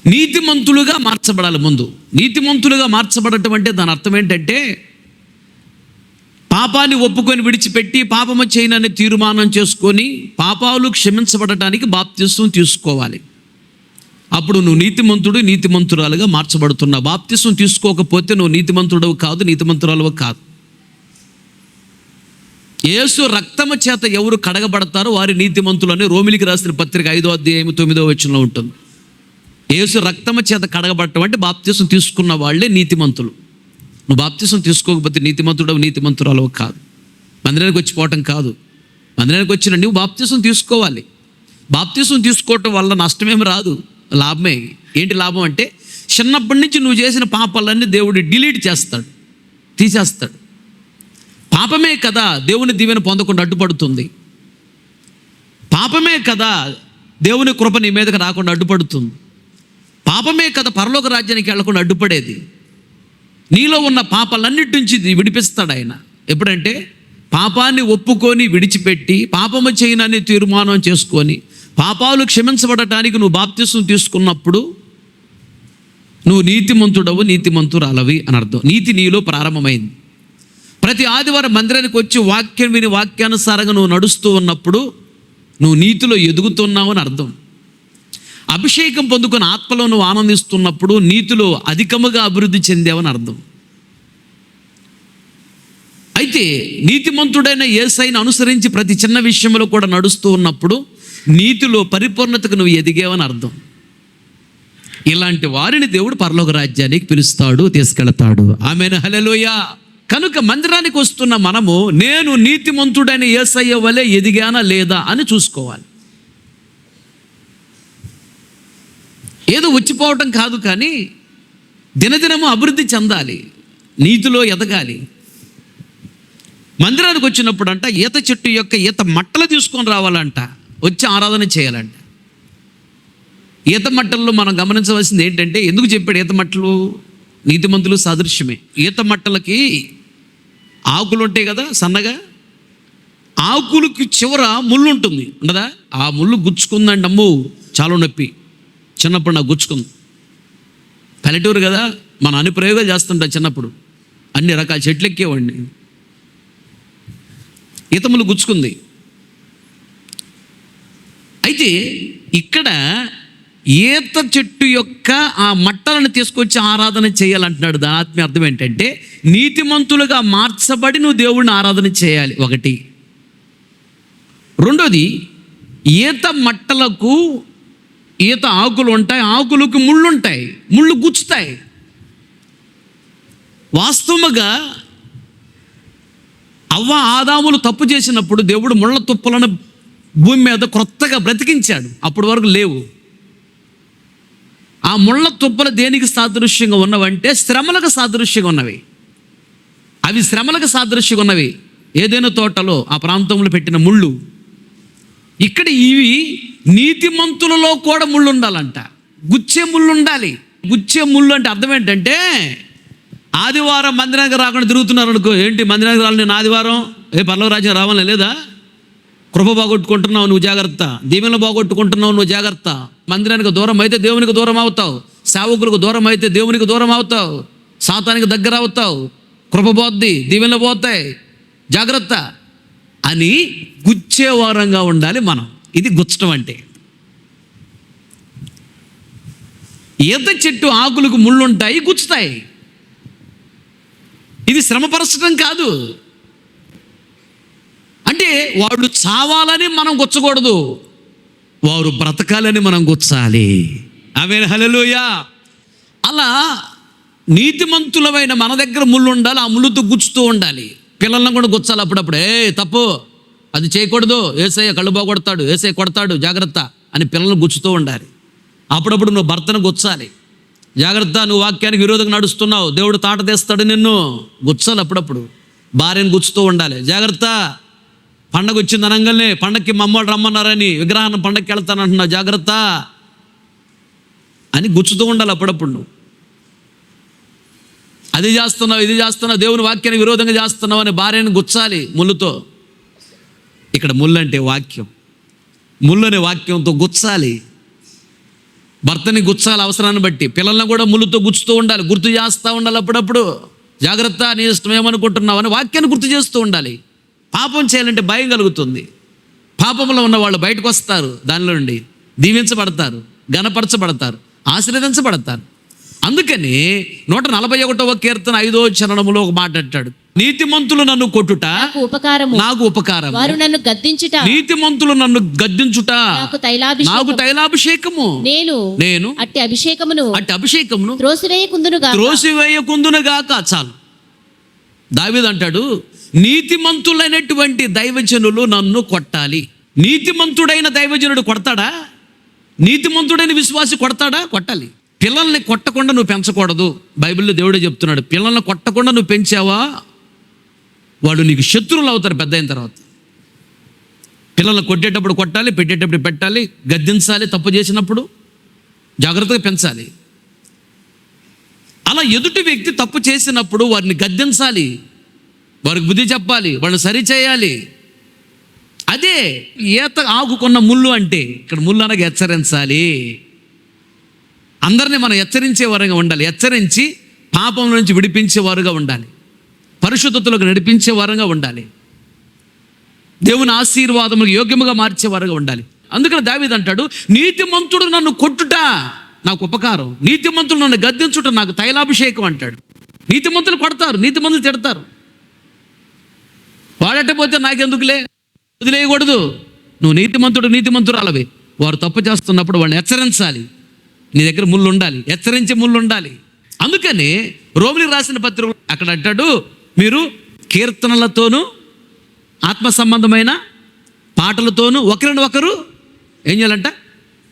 నీతిమంతులుగా మార్చబడాలి. ముందు నీతిమంతులుగా మార్చబడటం అంటే దాని అర్థం ఏంటంటే పాపాన్ని ఒప్పుకొని విడిచిపెట్టి పాపము చేయనని తీర్మానం చేసుకొని పాపాలు క్షమించబడటానికి బాప్తిస్మం తీసుకోవాలి. అప్పుడు నువ్వు నీతిమంతుడు, నీతిమంతురాలుగా మార్చబడుతున్నావు. బాప్తిస్మం తీసుకోకపోతే నువ్వు నీతిమంతుడవు కాదు, నీతిమంతురాలువు కాదు. యేసు రక్తము చేత ఎవరు కడగబడతారో వారి నీతిమంతులు అని రోమిలికి రాసిన పత్రిక 5:9 ఉంటుంది. యేసు రక్తము చేత కడగబడటం అంటే బాప్తిస్మం తీసుకున్న వాళ్ళే నీతిమంతులు. నువ్వు బాప్తిస్మం తీసుకోకపోతే నీతిమంతుడవు, నీతిమంతురాలు కాదు. మందిరానికి వచ్చి పోవటం కాదు. మందిరానికి వచ్చిన నువ్వు బాప్తిస్మం తీసుకోవాలి. బాప్తిస్మం తీసుకోవటం వల్ల నష్టమేమి రాదు, లాభమే. ఏంటి లాభం అంటే చిన్నప్పటి నుంచి నువ్వు చేసిన పాపాలన్నీ దేవుడు డిలీట్ చేస్తాడు, తీసేస్తాడు. పాపమే కదా దేవుని దీవెన పొందకుండా అడ్డుపడుతుంది. పాపమే కదా దేవుని కృప నీ మీదకి రాకుండా అడ్డుపడుతుంది. పాపమే కదా పరలోక రాజ్యానికి వెళ్లకుండా అడ్డుపడేది. నీలో ఉన్న పాపాలన్నిటి నుంచి విడిపిస్తాడు ఆయన. ఎప్పుడంటే పాపాన్ని ఒప్పుకొని విడిచిపెట్టి పాపము చేయనని తీర్మానం చేసుకొని పాపాలు క్షమించబడటానికి నువ్వు బాప్తిస్మం తీసుకున్నప్పుడు నువ్వు నీతిమంతుడవు, నీతిమంతురాలవి అని అర్థం. నీతి నీలో ప్రారంభమైంది. ప్రతి ఆదివారం మందిరానికి వచ్చి వాక్యం విని వాక్యానుసారంగా నువ్వు నడుస్తూ ఉన్నప్పుడు నువ్వు నీతిలో ఎదుగుతున్నావు అని అర్థం. అభిషేకం పొందుకుని ఆత్మలో నువ్వు ఆనందిస్తున్నప్పుడు నీతిలో అధికముగా అభివృద్ధి చెందావని అర్థం. అయితే నీతిమంతుడైన యేసయ్యను అనుసరించి ప్రతి చిన్న విషయంలో కూడా నడుస్తూ ఉన్నప్పుడు నీతిలో పరిపూర్ణతకు నువ్వు ఎదిగావని అర్థం. ఇలాంటి వారిని దేవుడు పరలోక రాజ్యానికి పిలుస్తాడు, తీసుకెళ్తాడు. ఆమేన్, హల్లెలూయా. కనుక మందిరానికి వస్తున్న మనము నేను నీతిమంతుడైన యేసయ్య వలె ఎదిగానా లేదా అని చూసుకోవాలి. ఏదో వచ్చిపోవటం కాదు, కానీ దినదినము అభివృద్ధి చెందాలి, నీతిలో ఎదగాలి. మందిరానికి వచ్చినప్పుడు అంట ఈత చెట్టు యొక్క ఈత మట్టలు తీసుకొని రావాలంట, వచ్చి ఆరాధన చేయాలంట. ఈత మట్టల్లో మనం గమనించవలసింది ఏంటంటే, ఎందుకు చెప్పాడు ఈత మట్టలు? నీతిమంతులు సాదృశ్యమే. ఈత మట్టలకి ఆకులు ఉంటాయి కదా సన్నగా, ఆకులకి చివర ముళ్ళు ఉంటుంది ఉండదా? ఆ ముళ్ళు గుచ్చుకుందండి, అమ్ము చాలా నొప్పి. చిన్నప్పుడు నాకు గుచ్చుకుంది. పల్లెటూరు కదా, మన అన్ని ప్రయోగాలు చేస్తుంటా. చిన్నప్పుడు అన్ని రకాల చెట్లు ఎక్కేవాడిని, ఈతములు గుచ్చుకుంది. అయితే ఇక్కడ ఈత చెట్టు యొక్క ఆ మట్టలను తీసుకొచ్చి ఆరాధన చేయాలంటున్నాడు. దాని ఆత్మీయ అర్థం ఏంటంటే నీతిమంతులుగా మార్చబడి నువ్వు దేవుడిని ఆరాధన చేయాలి, ఒకటి. రెండోది, ఈత మట్టలకు ఈత ఆకులు ఉంటాయి, ఆకులకు ముళ్ళు ఉంటాయి, ముళ్ళు గుచ్చుతాయి. వాస్తవముగా అవ్వ ఆదాములు తప్పు చేసినప్పుడు దేవుడు ముళ్ళ తుప్పలను భూమి మీద క్రొత్తగా బ్రతికించాడు. అప్పటి వరకు లేవు. ఆ ముళ్ళ తుప్పలు దేనికి సాదృశ్యంగా ఉన్నవంటే శ్రమలకు సాదృశ్యంగా ఉన్నవి. అవి శ్రమలకు సాదృశ్యంగా ఉన్నవి. ఏదైనా తోటలో ఆ ప్రాంతంలో పెట్టిన ముళ్ళు. ఇక్కడ ఇవి నీతిమంతులలో కూడా ముళ్ళు ఉండాలంట, గుచ్చే ముళ్ళు ఉండాలి. గుచ్చే ముళ్ళు అంటే అర్థం ఏంటంటే ఆదివారం మందిరానికి రాకుండా తిరుగుతున్నారు అనుకో, ఏంటి మందిరానికి రావాలి నేను ఆదివారం, పరలోక రాజ్యం రావాలని లేదా? కృప బాగొట్టుకుంటున్నావు నువ్వు జాగ్రత్త, దీవెనలు బాగొట్టుకుంటున్నావు నువ్వు జాగ్రత్త. మందిరానికి దూరం అయితే దేవునికి దూరం అవుతావు, సేవకులకు దూరం అయితే దేవునికి దూరం అవుతావు, సాతానికి దగ్గర అవుతావు, కృప పోద్ది, దీవెనలు పోతాయి, జాగ్రత్త అని గుచ్చేవారంగా ఉండాలి మనం. ఇది గుచ్చటం అంటే. ఈత చెట్టు ఆకులకు ముళ్ళుంటాయి, గుచ్చుతాయి. ఇది శ్రమపరచడం కాదు. అంటే వాళ్ళు చావాలని మనం గుచ్చకూడదు, వారు బ్రతకాలని మనం గుచ్చాలి. ఆమేన్, హల్లెలూయా. అలా నీతిమంతులమైన మన దగ్గర ముళ్ళు ఉండాలి, ఆ ముళ్ళుతో గుచ్చుతూ ఉండాలి. పిల్లలను కూడా గుచ్చాలి అప్పుడప్పుడు. తప్పు, అది చేయకూడదు, యేసయ్య కళ్ళు బాగొడతాడు, యేసయ్య కొడతాడు, జాగ్రత్త అని పిల్లలను గుచ్చుతూ ఉండాలి. అప్పుడప్పుడు నువ్వు భర్తను గుచ్చాలి, జాగ్రత్త, నువ్వు వాక్యానికి విరోధంగా నడుస్తున్నావు, దేవుడు తాట తీస్తాడు నిన్ను, గుచ్చాలి. అప్పుడప్పుడు భార్యను గుచ్చుతూ ఉండాలి, జాగ్రత్త, పండగ వచ్చింది అనగానే పండగకి మా అమ్మోళ్ళు రమ్మన్నారని విగ్రహాన్ని పండగకి వెళ్తానంటున్నావు, జాగ్రత్త అని గుచ్చుతూ ఉండాలి. అప్పుడప్పుడు నువ్వు అది చేస్తున్నావు, ఇది చేస్తున్నావు, దేవుని వాక్యానికి విరోధంగా చేస్తున్నావు అని భార్యను గుచ్చాలి ముళ్ళుతో. ఇక్కడ ముళ్ళు అంటే వాక్యం, ముళ్ళు అనే వాక్యంతో గుచ్చాలి. భర్తని గుచ్చాలి అవసరాన్ని బట్టి, పిల్లల్ని కూడా ముళ్ళుతో గుచ్చుతూ ఉండాలి, గుర్తు చేస్తూ ఉండాలి. అప్పుడప్పుడు జాగ్రత్త, నీ ఇష్టం ఏమనుకుంటున్నావు అని వాక్యాన్ని గుర్తు చేస్తూ ఉండాలి. పాపం చేయాలంటే భయం కలుగుతుంది. పాపంలో ఉన్న వాళ్ళు బయటకు వస్తారు, దానిలో నుండి దీవించబడతారు, ఘనపరచబడతారు, ఆశీర్వదించబడతారు. అందుకని 141వ కీర్తన 5వ చరణములో ఒక మాట అంటాడు, నీతిమంతులు నన్ను కొట్టుట నాకు ఉపకారం, వారు నన్ను గద్దించుట, నీతిమంతులు నన్ను గద్దించుట నాకు తైలాభిషేకము, నేను అట్టి అభిషేకమును త్రోసివేయకుందునుగాక. చాలు. దావీదు అంటాడు, నీతిమంతులైనటువంటి దైవజనులు నన్ను కొట్టాలి. నీతిమంతుడైన దైవజనుడు కొడతాడా? నీతిమంతుడైన విశ్వాసి కొడతాడా? కొట్టాలి. పిల్లల్ని కొట్టకుండా నువ్వు పెంచకూడదు. బైబిల్లో దేవుడే చెప్తున్నాడు, పిల్లల్ని కొట్టకుండా నువ్వు పెంచావా వాళ్ళు నీకు శత్రువులు అవుతారు పెద్ద అయిన తర్వాత. పిల్లల్ని కొట్టేటప్పుడు కొట్టాలి, పెట్టేటప్పుడు పెట్టాలి, గద్దించాలి, తప్పు చేసినప్పుడు జాగ్రత్తగా పెంచాలి. అలా ఎదుటి వ్యక్తి తప్పు చేసినప్పుడు వారిని గద్దించాలి, వారికి బుద్ధి చెప్పాలి, వాళ్ళని సరిచేయాలి. అదే ఈత ఆకుకున్న ముళ్ళు అంటే. ఇక్కడ ముళ్ళు అనగా హెచ్చరించాలి. అందరినీ మనం హెచ్చరించే వారుగా ఉండాలి, హెచ్చరించి పాపం నుంచి విడిపించేవారుగా ఉండాలి, పరిశుద్ధతలకు నడిపించే వారుగా ఉండాలి, దేవుని ఆశీర్వాదములకు యోగ్యముగా మార్చేవారుగా ఉండాలి. అందుకని దావీదు అంటాడు, నీతిమంతుడు నన్ను కొట్టుట నాకు ఉపకారం, నీతిమంతులు నన్ను గద్దించుట నాకు తైలాభిషేకం అంటాడు. నీతిమంతులు కొడతారు, నీతిమంతులు తిడతారు. వాడట్టపోతే నాకెందుకులే, వదిలేయకూడదు. నువ్వు నీతిమంతురాలవి. వారు తప్పు చేస్తున్నప్పుడు వాళ్ళని హెచ్చరించాలి. నీ దగ్గర ముళ్ళు ఉండాలి, హెచ్చరించే ముళ్ళు ఉండాలి. అందుకని రోమిలికి రాసిన పత్రిక అక్కడ అంటాడు, మీరు కీర్తనలతోనూ ఆత్మ సంబంధమైన పాటలతోనూ ఒకరిని ఒకరు ఏం చేయాలంట?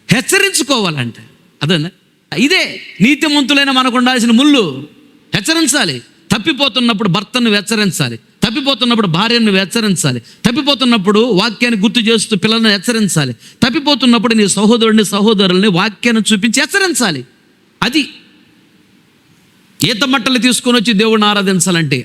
హెచ్చరించుకోవాలంట. అదేనా? ఇదే నీతిమంతులైన మనకు ఉండాల్సిన ముళ్ళు. హెచ్చరించాలి. తప్పిపోతున్నప్పుడు భర్తను హెచ్చరించాలి, తప్పిపోతున్నప్పుడు భార్యను హెచ్చరించాలి, తప్పిపోతున్నప్పుడు వాక్యాన్ని గుర్తు చేస్తూ పిల్లల్ని హెచ్చరించాలి, తప్పిపోతున్నప్పుడు నీ సహోదరుల్ని వాక్యాన్ని చూపించి హెచ్చరించాలి. అది ఈత మట్టలు తీసుకొని వచ్చి దేవుడిని ఆరాధించాలంటే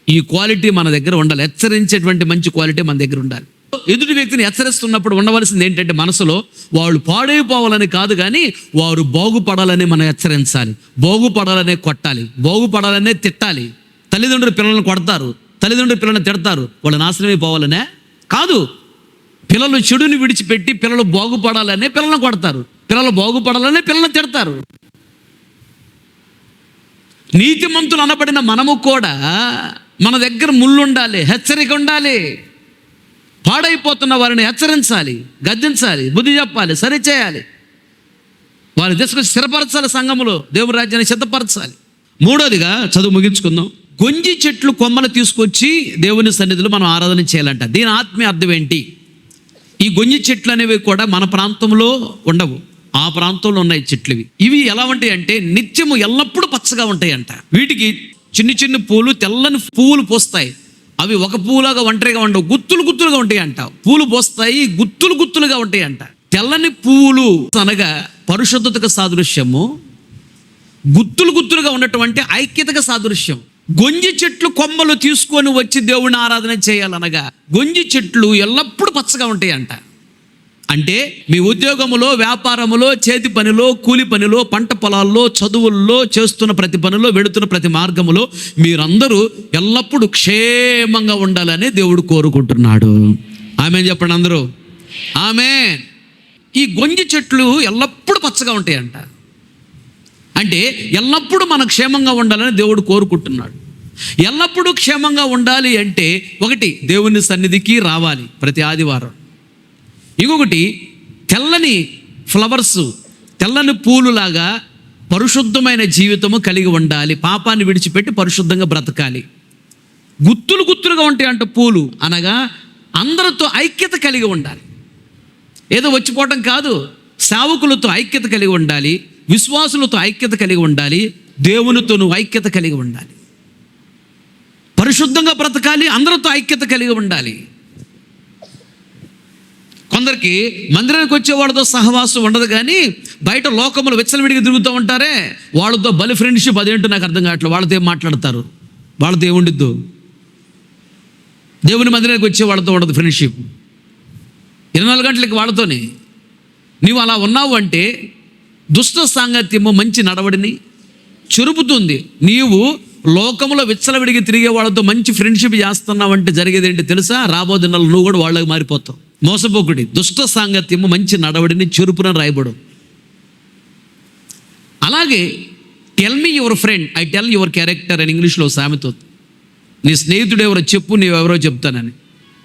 ఈ క్వాలిటీ మన దగ్గర ఉండాలి. హెచ్చరించేటువంటి మంచి క్వాలిటీ మన దగ్గర ఉండాలి. ఎదుటి వ్యక్తిని హెచ్చరిస్తున్నప్పుడు ఉండవలసింది ఏంటంటే, మనసులో వాళ్ళు పాడైపోవాలని కాదు, కానీ వారు బాగుపడాలని మనం హెచ్చరించాలి, బాగుపడాలనే కొట్టాలి, బాగుపడాలనే తిట్టాలి. తల్లిదండ్రులు పిల్లల్ని కొడతారు, తల్లిదండ్రులు పిల్లల్ని తిడతారు, వాళ్ళు నాశనమైపోవాలనే కాదు. పిల్లలు చెడుని విడిచిపెట్టి పిల్లలు బాగుపడాలనే పిల్లల్ని కొడతారు, పిల్లలు బాగుపడాలనే పిల్లల్ని తిడతారు. నీతిమంతులు అనబడిన మనము కూడా మన దగ్గర ముళ్ళు ఉండాలి, హెచ్చరిక ఉండాలి. పాడైపోతున్న వారిని హెచ్చరించాలి, గద్దించాలి, బుద్ధి చెప్పాలి, సరిచేయాలి, వారిని తీసుకొచ్చి స్థిరపరచాలి, సంఘములో దేవుని రాజ్యాన్ని సిద్ధపరచాలి. మూడోదిగా చదువు ముగించుకుందాం. గొంజి చెట్లు కొమ్మలు తీసుకొచ్చి దేవుని సన్నిధిలో మనం ఆరాధన చేయాలంట. దీని ఆత్మీయ అర్థం ఏంటి? ఈ గొంజి చెట్లు అనేవి కూడా మన ప్రాంతంలో ఉండవు, ఆ ప్రాంతంలో ఉన్నాయి చెట్లు. ఇవి ఎలా ఉంటాయి అంటే నిత్యము ఎల్లప్పుడూ పచ్చగా ఉంటాయి అంట. వీటికి చిన్ని చిన్ని పూలు, తెల్లని పువ్వులు పోస్తాయి. అవి ఒక పువ్వులాగా ఒంటరిగా ఉండవు, గుత్తులుగా ఉంటాయి అంట. పూలు పోస్తాయి, గుత్తులుగా ఉంటాయి అంట. తెల్లని పువ్వులు అనగా పరిశుద్ధతకు సాదృశ్యము, గుత్తులుగా ఉన్నటువంటి ఐక్యతకు సాదృశ్యం. గొంజి చెట్లు కొమ్మలు తీసుకొని వచ్చి దేవుని ఆరాధన చేయాలనగా, గొంజి చెట్లు ఎల్లప్పుడూ పచ్చగా ఉంటాయంట. అంటే మీ ఉద్యోగములో, వ్యాపారములో, చేతి పనిలో, కూలి పనిలో, పంట పొలాల్లో, చదువుల్లో, చేస్తున్న ప్రతి పనిలో, వెళుతున్న ప్రతి మార్గములో మీరందరూ ఎల్లప్పుడూ క్షేమంగా ఉండాలని దేవుడు కోరుకుంటున్నాడు. ఆమేన్ చెప్పండి అందరూ. ఆమేన్. ఈ గొంజి చెట్లు ఎల్లప్పుడూ పచ్చగా ఉంటాయంట. అంటే ఎల్లప్పుడూ మనం క్షేమంగా ఉండాలని దేవుడు కోరుకుంటున్నాడు. ఎల్లప్పుడూ క్షేమంగా ఉండాలి అంటే ఒకటి, దేవుని సన్నిధికి రావాలి ప్రతి ఆదివారం. ఇంకొకటి, తెల్లని ఫ్లవర్స్, తెల్లని పూలులాగా పరిశుద్ధమైన జీవితము కలిగి ఉండాలి. పాపాన్ని విడిచిపెట్టి పరిశుద్ధంగా బ్రతకాలి. గుత్తులు గుత్తులుగా ఉంటాయంట పూలు, అనగా అందరితో ఐక్యత కలిగి ఉండాలి. ఏదో వచ్చిపోవటం కాదు, సేవకులతో ఐక్యత కలిగి ఉండాలి, విశ్వాసులతో ఐక్యత కలిగి ఉండాలి, దేవునితో నువ్వు ఐక్యత కలిగి ఉండాలి, పరిశుద్ధంగా బ్రతకాలి, అందరితో ఐక్యత కలిగి ఉండాలి. కొందరికి మందిరానికి వచ్చే వాళ్ళతో సహవాసం ఉండదు, కానీ బయట లోకములు విచ్చలవిడిగా తిరుగుతూ ఉంటారే, వాళ్ళతో బలి ఫ్రెండ్షిప్. అదేంటో నాకు అర్థం కావట్లేదు. వాళ్ళతో ఏం మాట్లాడతారు, వాళ్ళతో ఏముండిద్దు. దేవుని మందిరానికి వచ్చే వాళ్ళతో ఉండదు ఫ్రెండ్షిప్. 24 గంటలకి వాళ్ళతోనే. నీవు అలా ఉన్నావు అంటే దుష్ట సాంగత్యము మంచి నడవడిని చెరుపుతుంది. నీవు లోకములో విచ్చలవిడిగి తిరిగే వాళ్ళతో మంచి ఫ్రెండ్షిప్ చేస్తున్నావు అంటే జరిగేది ఏంటి తెలుసా? రాబో దినాలు నువ్వు కూడా వాళ్ళకి మారిపోతావు. మోసపోకుడి. దుష్ట సాంగత్యము మంచి నడవడిని చెరుపున రాయబడు. అలాగే tell me your friend, I tell your character అని ఇంగ్లీష్లో సామెత. నీ స్నేహితుడు ఎవరో చెప్పు, నీవెవరో చెప్తానని.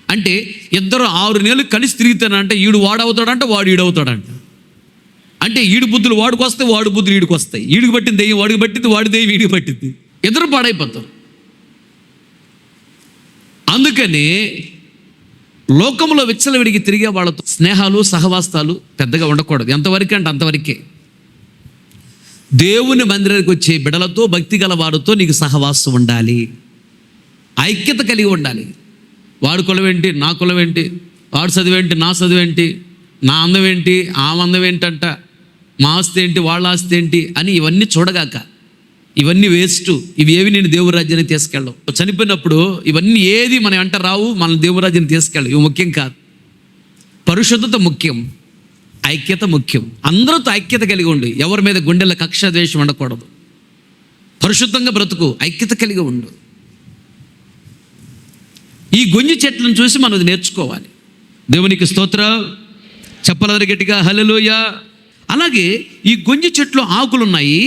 అంటే ఇద్దరు 6 నెలలు కలిసి తిరుగుతానంటే ఈడు వాడవుతాడంట, వాడు ఈడవుతాడంట. అంటే ఈడు బుద్ధులు వాడికి వస్తాయి, వాడు బుద్ధులు ఈడికి వస్తాయి. ఈడికి పట్టింది దెయ్యం వాడికి పట్టింది, వాడి దెయ్యం వీడికి పట్టింది. ఇద్దరు పాడైపోతారు. అందుకని లోకంలో విచ్చలవిడికి తిరిగే వాళ్ళతో స్నేహాలు, సహవాసాలు పెద్దగా ఉండకూడదు. ఎంతవరకు అంటే అంతవరకే. దేవుని మందిరానికి వచ్చే బిడలతో, భక్తి గల వారితో నీకు సహవాసం ఉండాలి, ఐక్యత కలిగి ఉండాలి. వాడు కులం ఏంటి, నా కులం ఏంటి, వాడు చదివేంటి, నా చదివేంటి, నా అందం ఏంటి, ఆమె అందం ఏంటంట, మా ఆస్తి ఏంటి, వాళ్ళ ఆస్తి ఏంటి అని ఇవన్నీ చూడగాక. ఇవన్నీ వేస్ట్. ఇవి ఏవి నేను దేవుని రాజ్యానికి తీసుకెళ్ళవు. చనిపోయినప్పుడు ఇవన్నీ ఏది మన వెంట రావు, మన దేవుని రాజ్యానికి తీసుకెళ్ళవు. ఇవి ముఖ్యం కాదు. పరిశుద్ధత ముఖ్యం, ఐక్యత ముఖ్యం. అందరితో ఐక్యత కలిగి ఉండి, ఎవరి మీద గుండెల కక్ష ద్వేషం ఉండకూడదు. పరిశుద్ధంగా బ్రతుకు, ఐక్యత కలిగి ఉండు. ఈ గొంజి చెట్లను చూసి మనం నేర్చుకోవాలి. దేవునికి స్తోత్రం చెప్పాలి గట్టిగా, హల్లెలూయా. అలాగే ఈ గొంజి చెట్లు ఆకులు ఉన్నాయి.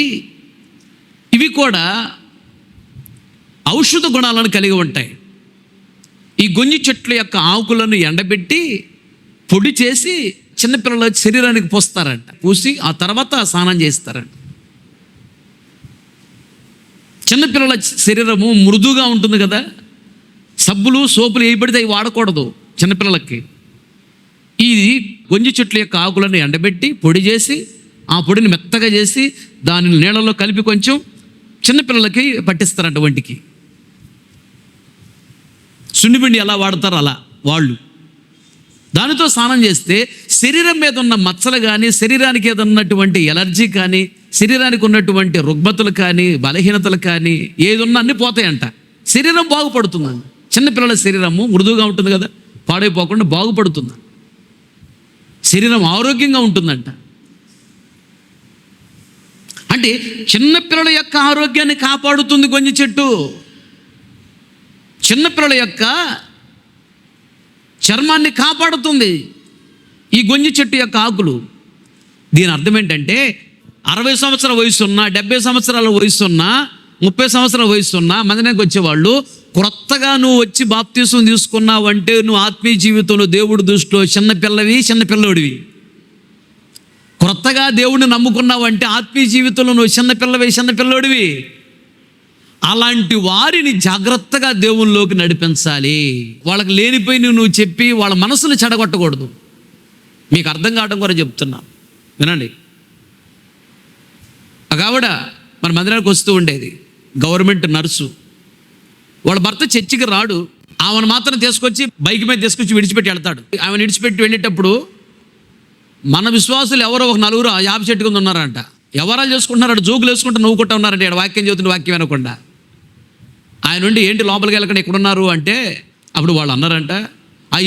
ఇవి కూడా ఔషధ గుణాలను కలిగి ఉంటాయి. ఈ గొంజి చెట్ల యొక్క ఆకులను ఎండబెట్టి పొడి చేసి చిన్నపిల్లల శరీరానికి పూస్తారంట. పూసి ఆ తర్వాత స్నానం చేస్తారంట. చిన్నపిల్లల శరీరము మృదుగా ఉంటుంది కదా, సబ్బులు సోపులు ఏ పడితే అవి వాడకూడదు చిన్నపిల్లలకి. ఈ గొంజి చెట్ల యొక్క ఆకులను ఎండబెట్టి పొడి చేసి ఆ పొడిని మెత్తగా చేసి దానిని నీళ్ళలో కలిపి కొంచెం చిన్నపిల్లలకి పట్టిస్తారంట వంటికి. సున్నిపిండి ఎలా వాడతారు అలా వాళ్ళు. దానితో స్నానం చేస్తే శరీరం మీద ఉన్న మచ్చలు కానీ, శరీరానికి ఏదన్నటువంటి ఎలర్జీ కానీ, శరీరానికి ఉన్నటువంటి రుగ్మతులు కానీ, బలహీనతలు కానీ ఏది ఉన్నా అన్నీ పోతాయంట. శరీరం బాగుపడుతుందండి. చిన్నపిల్లల శరీరము మృదువుగా ఉంటుంది కదా, పాడైపోకుండా బాగుపడుతుంది. శరీరం ఆరోగ్యంగా ఉంటుందంట. అంటే చిన్నపిల్లల యొక్క ఆరోగ్యాన్ని కాపాడుతుంది గొంజి చెట్టు. చిన్నపిల్లల యొక్క చర్మాన్ని కాపాడుతుంది ఈ గొంజి చెట్టు యొక్క ఆకులు. దీని అర్థం ఏంటంటే 60 సంవత్సరాల వయసు ఉన్నా, 70 సంవత్సరాల వయసు ఉన్నా, 30 సంవత్సరాల వయసు ఉన్నా మందిరానికి వచ్చేవాళ్ళు క్రొత్తగా నువ్వు వచ్చి బాప్తీసం తీసుకున్నావు అంటే నువ్వు ఆత్మీయ జీవితంలో దేవుడి దృష్టిలో చిన్నపిల్లడివి. క్రొత్తగా దేవుడిని నమ్ముకున్నావు అంటే ఆత్మీయ జీవితంలో నువ్వు చిన్నపిల్లడివి. అలాంటి వారిని జాగ్రత్తగా దేవునిలోకి నడిపించాలి. వాళ్ళకి లేనిపోయి నువ్వు చెప్పి వాళ్ళ మనసును చెడగొట్టకూడదు. మీకు అర్థం కావడం కూడా చెప్తున్నా, వినండి. ఒక ఆవిడ మన మందిరానికి వస్తూ ఉండేది, గవర్నమెంట్ నర్సు. వాళ్ళ భర్త చర్చికి రాడు, ఆమెను మాత్రం తీసుకొచ్చి బైక్ మీద తీసుకొచ్చి విడిచిపెట్టి వెళ్తాడు. ఆమెను విడిచిపెట్టి వెళ్ళేటప్పుడు మన విశ్వాసులు ఎవరో ఒక 4 ఆ యాప చెట్టు కింద ఉన్నారంట. ఎవరాలు చేసుకుంటున్నారంట, జోకులు వేసుకుంటూ నవ్వుకుంటా ఉన్నారంటే ఇక్కడ వాక్యం చదువుతున్న వాక్యం వినకుండా. ఆయన నుండి ఏంటి లోపలికి వెళ్ళకుండా ఎక్కడున్నారు అంటే అప్పుడు వాళ్ళు అన్నారంట,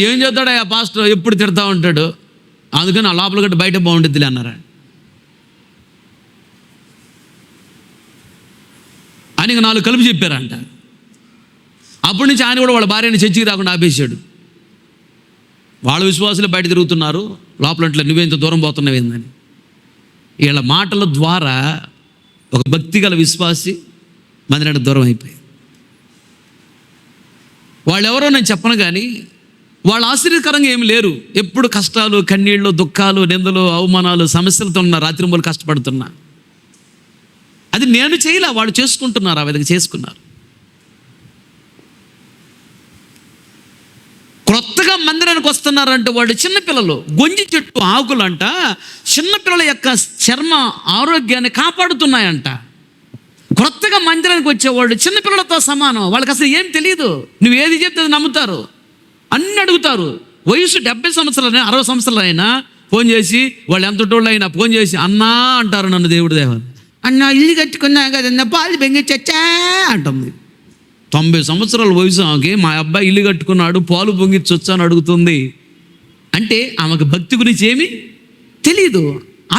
ఏం చేస్తాడా ఆ పాస్టర్, ఎప్పుడు తిడతా ఉంటాడు, అందుకని ఆ లోపల గట్ట బయట బాగుంటుందిలే అన్నారా అని ఇక 4 కలిపి చెప్పారంట. అప్పటి నుంచి ఆయన కూడా వాళ్ళ భార్యని చర్చికి రాకుండా ఆపేశాడు. వాళ్ళ విశ్వాసులు బయట తిరుగుతున్నారు, లోపల ఇంట్లో నువ్వేంత దూరం పోతున్నావు ఏందని. వీళ్ళ మాటల ద్వారా ఒక భక్తి గల విశ్వాసి మందిరానికి దూరం అయిపోయి. వాళ్ళు ఎవరో నేను చెప్పను, కానీ వాళ్ళు ఆశ్చర్యకరంగా ఏమి లేరు. ఎప్పుడు కష్టాలు, కన్నీళ్ళు, దుఃఖాలు, నిందలు, అవమానాలు, సమస్యలతో ఉన్న రాత్రింబోలు కష్టపడుతున్నా. అది నేను చేయలే, వాళ్ళు చేసుకుంటున్నారు, ఆ విధంగా చేసుకున్నారు. క్రొత్తగా మందిరానికి వస్తున్నారంటే వాళ్ళు చిన్నపిల్లలు. గొంజి చెట్టు ఆకులంట చిన్నపిల్లల యొక్క చర్మ ఆరోగ్యాన్ని కాపాడుతున్నాయంట. క్రొత్తగా మందిరానికి వచ్చేవాళ్ళు చిన్నపిల్లలతో సమానం. వాళ్ళకి అసలు ఏం తెలియదు. నువ్వు ఏది చెప్తే అది నమ్ముతారు, అన్నీ అడుగుతారు. వయసు 70 సంవత్సరాలు 60 సంవత్సరాలు అయినా ఫోన్ చేసి, వాళ్ళు ఎంతటోళ్ళు అయినా ఫోన్ చేసి అన్నా అంటారు. నన్ను దేవుడి దేవ అన్న ఇల్లు కట్టుకున్నా కదన్నా, పాలు బెంగి చచ్చా అంటుంది. 90 సంవత్సరాల వయసు ఆమెకి, మా అబ్బాయి ఇల్లు కట్టుకున్నాడు, పాలు పొంగిచ్చొచ్చా అని అడుగుతుంది. అంటే ఆమెకు భక్తి గురించి ఏమీ తెలీదు.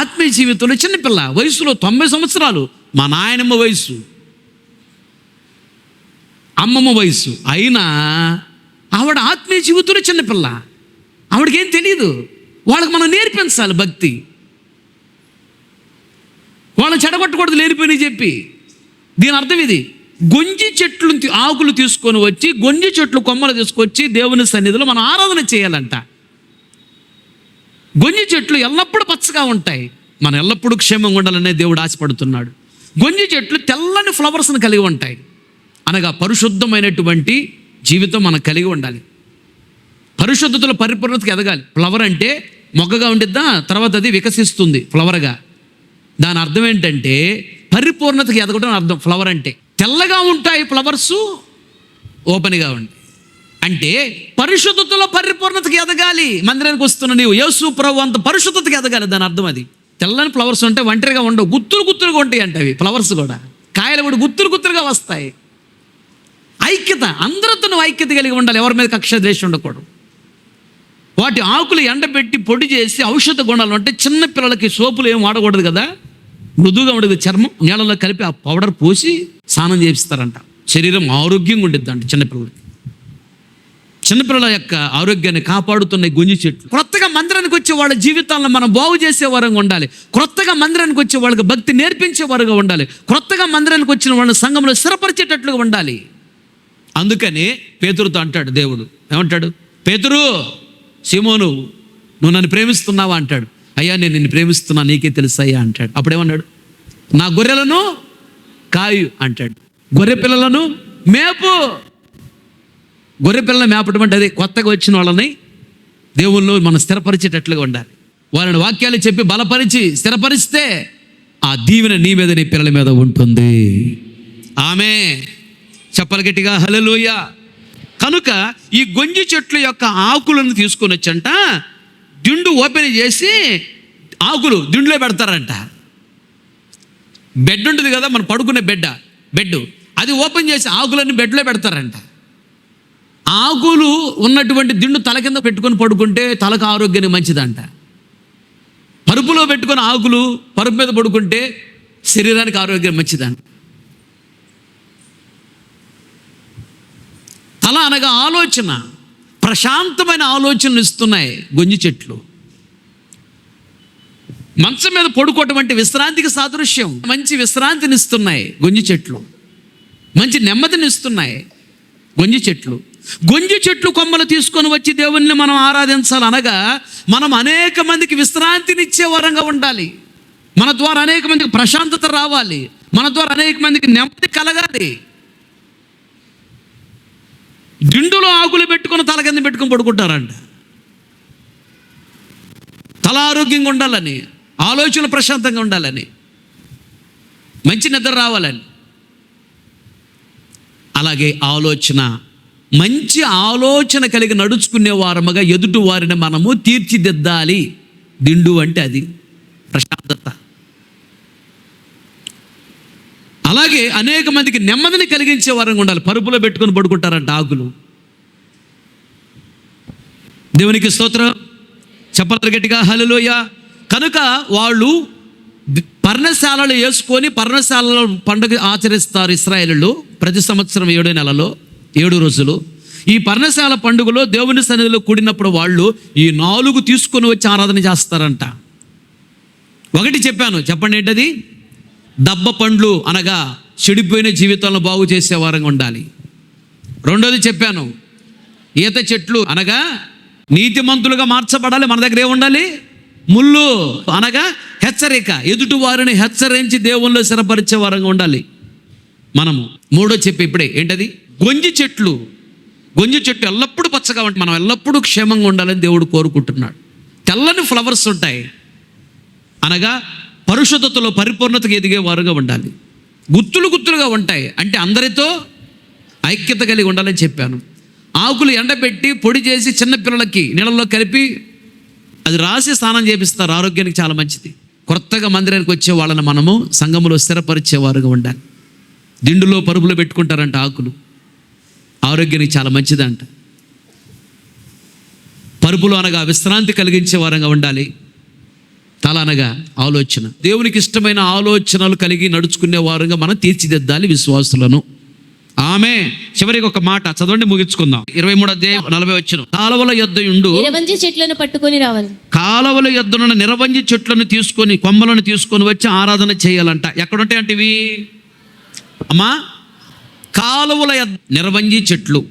ఆత్మీయ జీవితంలో చిన్నపిల్ల, వయసులో 90 సంవత్సరాలు. మా నాయనమ్మ వయసు, అమ్మమ్మ వయసు అయినా ఆవిడ ఆత్మీయ జీవితంలో చిన్నపిల్ల. ఆవిడకేం తెలియదు. వాళ్ళకి మనం నేర్పించాలి భక్తి. వాళ్ళని చెడగొట్టకూడదు లేనిపోయి చెప్పి. దీని అర్థం ఇది. గొంజి చెట్లు ఆకులు తీసుకొని వచ్చి, గొంజి చెట్లు కొమ్మలు తీసుకొచ్చి దేవుని సన్నిధిలో మనం ఆరాధన చేయాలంట. గొంజి చెట్లు ఎల్లప్పుడూ పచ్చగా ఉంటాయి. మనం ఎల్లప్పుడూ క్షేమంగా ఉండాలనే దేవుడు ఆశపడుతున్నాడు. గొంజి చెట్లు తెల్లని ఫ్లవర్స్ని కలిగి ఉంటాయి. అనగా పరిశుద్ధమైనటువంటి జీవితం మనం కలిగి ఉండాలి. పరిశుద్ధతలో పరిపూర్ణతకి ఎదగాలి. ఫ్లవర్ అంటే మొగ్గగా ఉండిద్దా, తర్వాత అది వికసిస్తుంది ఫ్లవర్గా. దాని అర్థం ఏంటంటే పరిపూర్ణతకి ఎదగడం అర్థం. ఫ్లవర్ అంటే తెల్లగా ఉంటాయి ఫ్లవర్స్, ఓపెన్గా ఉంటాయి. అంటే పరిశుద్ధతలో పరిపూర్ణతకి ఎదగాలి. మందిరానికి వస్తున్న నీవు యేసు ప్రభు అంత పరిశుద్ధతకి ఎదగాలి. దాని అర్థం అది. తెల్లని ఫ్లవర్స్ ఉంటే ఒంటరిగా ఉండవు, గుత్తులు గుత్తులుగా ఉంటాయి అంటే అవి ఫ్లవర్స్ కూడా. కాయలు కూడా గుత్తులు గుత్తులుగా వస్తాయి. ఐక్యత, అందరితో నువ్వు ఐక్యత కలిగి ఉండాలి. ఎవరి మీద కక్ష ద్వేషం ఉండకూడదు. వాటి ఆకులు ఎండబెట్టి పొడి చేసి ఔషధ గుణాలు అంటే, చిన్న పిల్లలకి సోపులు ఏం వాడకూడదు కదా, మృదువుగా ఉండదు చర్మం, నీళ్ళలో కలిపి ఆ పౌడర్ పోసి స్నానం చేపిస్తారంట. శరీరం ఆరోగ్యంగా ఉండిద్ది అంట చిన్నపిల్లలకి. చిన్నపిల్లల యొక్క ఆరోగ్యాన్ని కాపాడుతున్న గొంజి చెట్లు. క్రొత్తగా మందిరానికి వచ్చే వాళ్ళ జీవితాలను మనం బాగు చేసే వారంగా ఉండాలి. క్రొత్తగా మందిరానికి వచ్చే వాళ్ళకి భక్తి నేర్పించే వారుగా ఉండాలి. క్రొత్తగా మందిరానికి వచ్చిన వాళ్ళని సంఘంలో స్థిరపరిచేటట్లుగా ఉండాలి. అందుకని పేతురుతో అంటాడు దేవుడు, ఏమంటాడు? పేతురు, సీమోను, నువ్వు నన్ను ప్రేమిస్తున్నావా అంటాడు. అయ్యా నేను నిన్ను ప్రేమిస్తున్నా, నీకే తెలుసు అయ్యా అంటాడు. అప్పుడేమన్నాడు? నా గొర్రెలను కాయు అంటాడు. గొర్రె పిల్లలను మేపు. గొర్రె పిల్లలను మేపటం అంటే అదే, కొత్తగా వచ్చిన వాళ్ళని దేవుళ్ళు మనం స్థిరపరిచేటట్లుగా ఉండాలి. వాళ్ళని వాక్యాలు చెప్పి బలపరిచి స్థిరపరిస్తే ఆ దీవెన నీ మీద, నీ పిల్లల మీద ఉంటుంది. ఆమె చెప్పలు గట్టిగా హల్లెలూయా. కనుక ఈ గొంజి చెట్లు యొక్క ఆకులను తీసుకొని వచ్చంట, దిండు ఓపెన్ చేసి ఆకులు దిండులో పెడతారంట. బెడ్ ఉంటుంది కదా, మనం పడుకునే బెడ్, అది ఓపెన్ చేసి ఆకులన్నీ బెడ్లో పెడతారంట. ఆకులు ఉన్నటువంటి దిండు తల కింద పెట్టుకొని పడుకుంటే తలకు ఆరోగ్యానికి మంచిదంట. పరుపులో పెట్టుకొని ఆకులు పరుపు మీద పడుకుంటే శరీరానికి ఆరోగ్యం మంచిదంట. తల అనగా ఆలోచన, ప్రశాంతమైన ఆలోచనలు ఇస్తున్నాయి గొంజి చెట్లు. మంచం మీద పడుకోవటం అంటే విశ్రాంతికి సాదృశ్యం. మంచి విశ్రాంతిని ఇస్తున్నాయి గొంజి చెట్లు, మంచి నెమ్మదిని ఇస్తున్నాయి గొంజి చెట్లు. గొంజి చెట్లు కొమ్మలు తీసుకొని వచ్చి దేవుణ్ణి మనం ఆరాధించాలి. అనగా మనం అనేక మందికి విశ్రాంతినిచ్చే వరంగా ఉండాలి. మన ద్వారా అనేక మందికి ప్రశాంతత రావాలి. మన ద్వారా అనేక మందికి నెమ్మది కలగాలి. దిండులో ఆకులు పెట్టుకొని తల కింద పెట్టుకొని పడుకుంటారంట. తల ఆరోగ్యంగా ఉండాలని, ఆలోచనలు ప్రశాంతంగా ఉండాలని, మంచి నిద్ర రావాలని. అలాగే ఆలోచన, మంచి ఆలోచన కలిగి నడుచుకునే వారముగా ఎదుటి వారిని మనము తీర్చిదిద్దాలి. దిండు అంటే అది ప్రశాంతత. అలాగే అనేక మందికి నెమ్మదిని కలిగించే వారంగా ఉండాలి. పరుపులో పెట్టుకొని పడుకుంటారంట ఆకులు. దేవునికి స్తోత్రం. చెప్పాలి గట్టిగా హల్లెలూయ. కనుక వాళ్ళు పర్ణశాలలు వేసుకొని పర్ణశాలలో పండుగ ఆచరిస్తారు ఇశ్రాయేలీయులు ప్రతి సంవత్సరం 7వ నెలలో 7 రోజులు. ఈ పర్ణశాల పండుగలో దేవుని సన్నిధిలో కూడినప్పుడు వాళ్ళు ఈ 4 తీసుకొని వచ్చి ఆరాధన చేస్తారంట. ఒకటి చెప్పాను, చెప్పండి ఏంటది? దబ్బ పండ్లు అనగా చెడిపోయిన జీవితాలను బాగు చేసే వారంగా ఉండాలి. రెండోది చెప్పాను, ఈత చెట్లు అనగా నీతిమంతులుగా మార్చబడాలి. మన దగ్గర ఏముండాలి? ముళ్ళు అనగా హెచ్చరిక, ఎదుటి వారిని హెచ్చరించి దేవుల్లో స్థిరపరిచే వారంగా ఉండాలి మనము. మూడో చెప్పి ఇప్పుడే ఏంటది? గొంజి చెట్లు. గొంజి చెట్టు ఎల్లప్పుడూ పచ్చగా ఉంటుంది. మనం ఎల్లప్పుడూ క్షేమంగా ఉండాలని దేవుడు కోరుకుంటున్నాడు. తెల్లని ఫ్లవర్స్ ఉంటాయి అనగా పరిశుద్ధతలో పరిపూర్ణతకు ఎదిగే వారుగా ఉండాలి. గుత్తులు గుత్తులుగా ఉంటాయి అంటే అందరితో ఐక్యత కలిగి ఉండాలని చెప్పాను. ఆకులు ఎండబెట్టి పొడి చేసి చిన్నపిల్లలకి నీళ్ళల్లో కలిపి అది రాసి స్నానం చేపిస్తారు. ఆరోగ్యానికి చాలా మంచిది. కొత్తగా మందిరానికి వచ్చే వాళ్ళని మనము సంఘములో స్థిరపరిచేవారుగా ఉండాలి. దిండులో పరుపులో పెట్టుకుంటారంట ఆకులు, ఆరోగ్యానికి చాలా మంచిదంట. పరుపులు అనగా విశ్రాంతి కలిగించే వారంగా ఉండాలి. తల అనగా ఆలోచన, దేవునికి ఇష్టమైన ఆలోచనలు కలిగి నడుచుకునే వారుగా మనం తీర్చిదిద్దాలి విశ్వాసులను. ఆమె చివరికి ఒక మాట చదవండి, ముగించుకుందాం. 23వ అధ్యాయం 40వ వచనం. కాలవల యొద్ద యుండు నిరవంజి చెట్లను పట్టుకొని రావాలి. కాలవల యొద్దనున్న నిరవంజి చెట్లను తీసుకొని కొమ్మలను తీసుకొని వచ్చి ఆరాధన చేయాలంట. ఎక్కడుంటాయి అంటే ఇవి అమ్మా? కాలువల నిరవంజి చెట్లు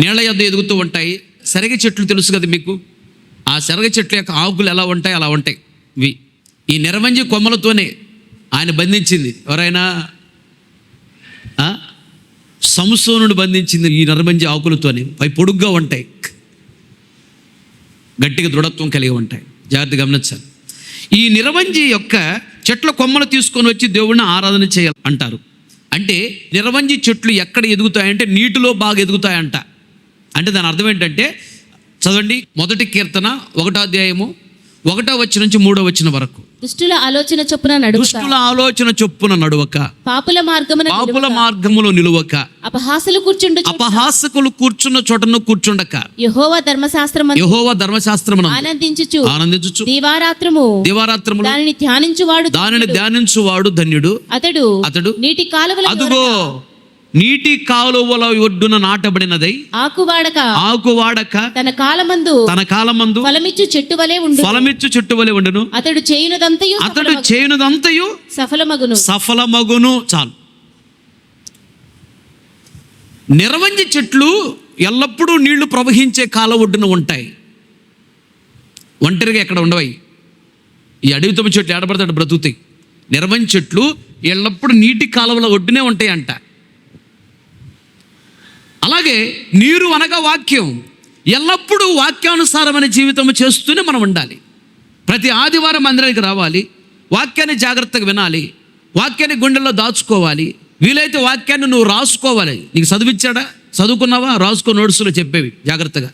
నీళ్ల యొద్ద ఎదుగుతూ ఉంటాయి. శరగ చెట్లు తెలుసు కదా మీకు. ఆ శరగ చెట్ల యొక్క ఆకులు ఎలా ఉంటాయి అలా ఉంటాయి ఇవి. ఈ నిరవంజి కొమ్మలతోనే ఆయన బంధించింది. ఎవరైనా సంసోనుడు బంధించింది ఈ నిరవంజి ఆకులతోనే. అవి పొడుగ్గా ఉంటాయి, గట్టిగా దృఢత్వం కలిగి ఉంటాయి. జాగ్రత్తగా గమనించాలి. ఈ నిరవంజి యొక్క చెట్ల కొమ్మలు తీసుకొని వచ్చి దేవుడిని ఆరాధన చేయాలి అంటారు. అంటే నిరవంజి చెట్లు ఎక్కడ ఎదుగుతాయంటే నీటిలో బాగా ఎదుగుతాయంట. అంటే దాని అర్థం ఏంటంటే చదవండి, 1 కీర్తన 1వ అధ్యాయము 1వ వచనం నుంచి 3వ వచనం వరకు. దుష్టుల ఆలోచన చొప్పున నడువక, దుష్టుల ఆలోచన చొప్పున నడువక, పాపుల మార్గములో నిలువక, అపహాసకులు కూర్చున్న చోటను కూర్చుండక, యెహోవా ధర్మశాస్త్రమును ఆనందించుచు దివారాత్రము దానిని ధ్యానించువాడు ధన్యుడు. అతడు నీటి కాలువల అదుగో నీటి కాలువల ఒడ్డున నాటబడినదై ఆకువాడక తన కాలమందు ఫలమిచ్చు చెట్టు వలె ఉండును. అతడు చేయునదంతయు సఫలమగును. చాలు. నిరవంజి చెట్లు ఎల్లప్పుడూ నీళ్లు ప్రవహించే కాల ఒడ్డున ఉంటాయి. ఒంటరిగా ఎక్కడ ఉండవై. ఈ అడవితమ చెట్లు ఏడబడతాడు బ్రతుకుతాయి. నిరవంజి చెట్లు ఎల్లప్పుడూ నీటి కాలువల ఒడ్డునే ఉంటాయి అంట. అలాగే నీరు అనగా వాక్యం. ఎల్లప్పుడూ వాక్యానుసారమైన జీవితం చేస్తూనే మనం ఉండాలి. ప్రతి ఆదివారం మందిరానికి రావాలి, వాక్యాన్ని జాగ్రత్తగా వినాలి, వాక్యాన్ని గుండెల్లో దాచుకోవాలి. వీలైతే వాక్యాన్ని నువ్వు రాసుకోవాలి. నీకు చదివిచ్చాడా? చదువుకున్నావా? రాసుకో, నోట్స్లో చెప్పేవి జాగ్రత్తగా.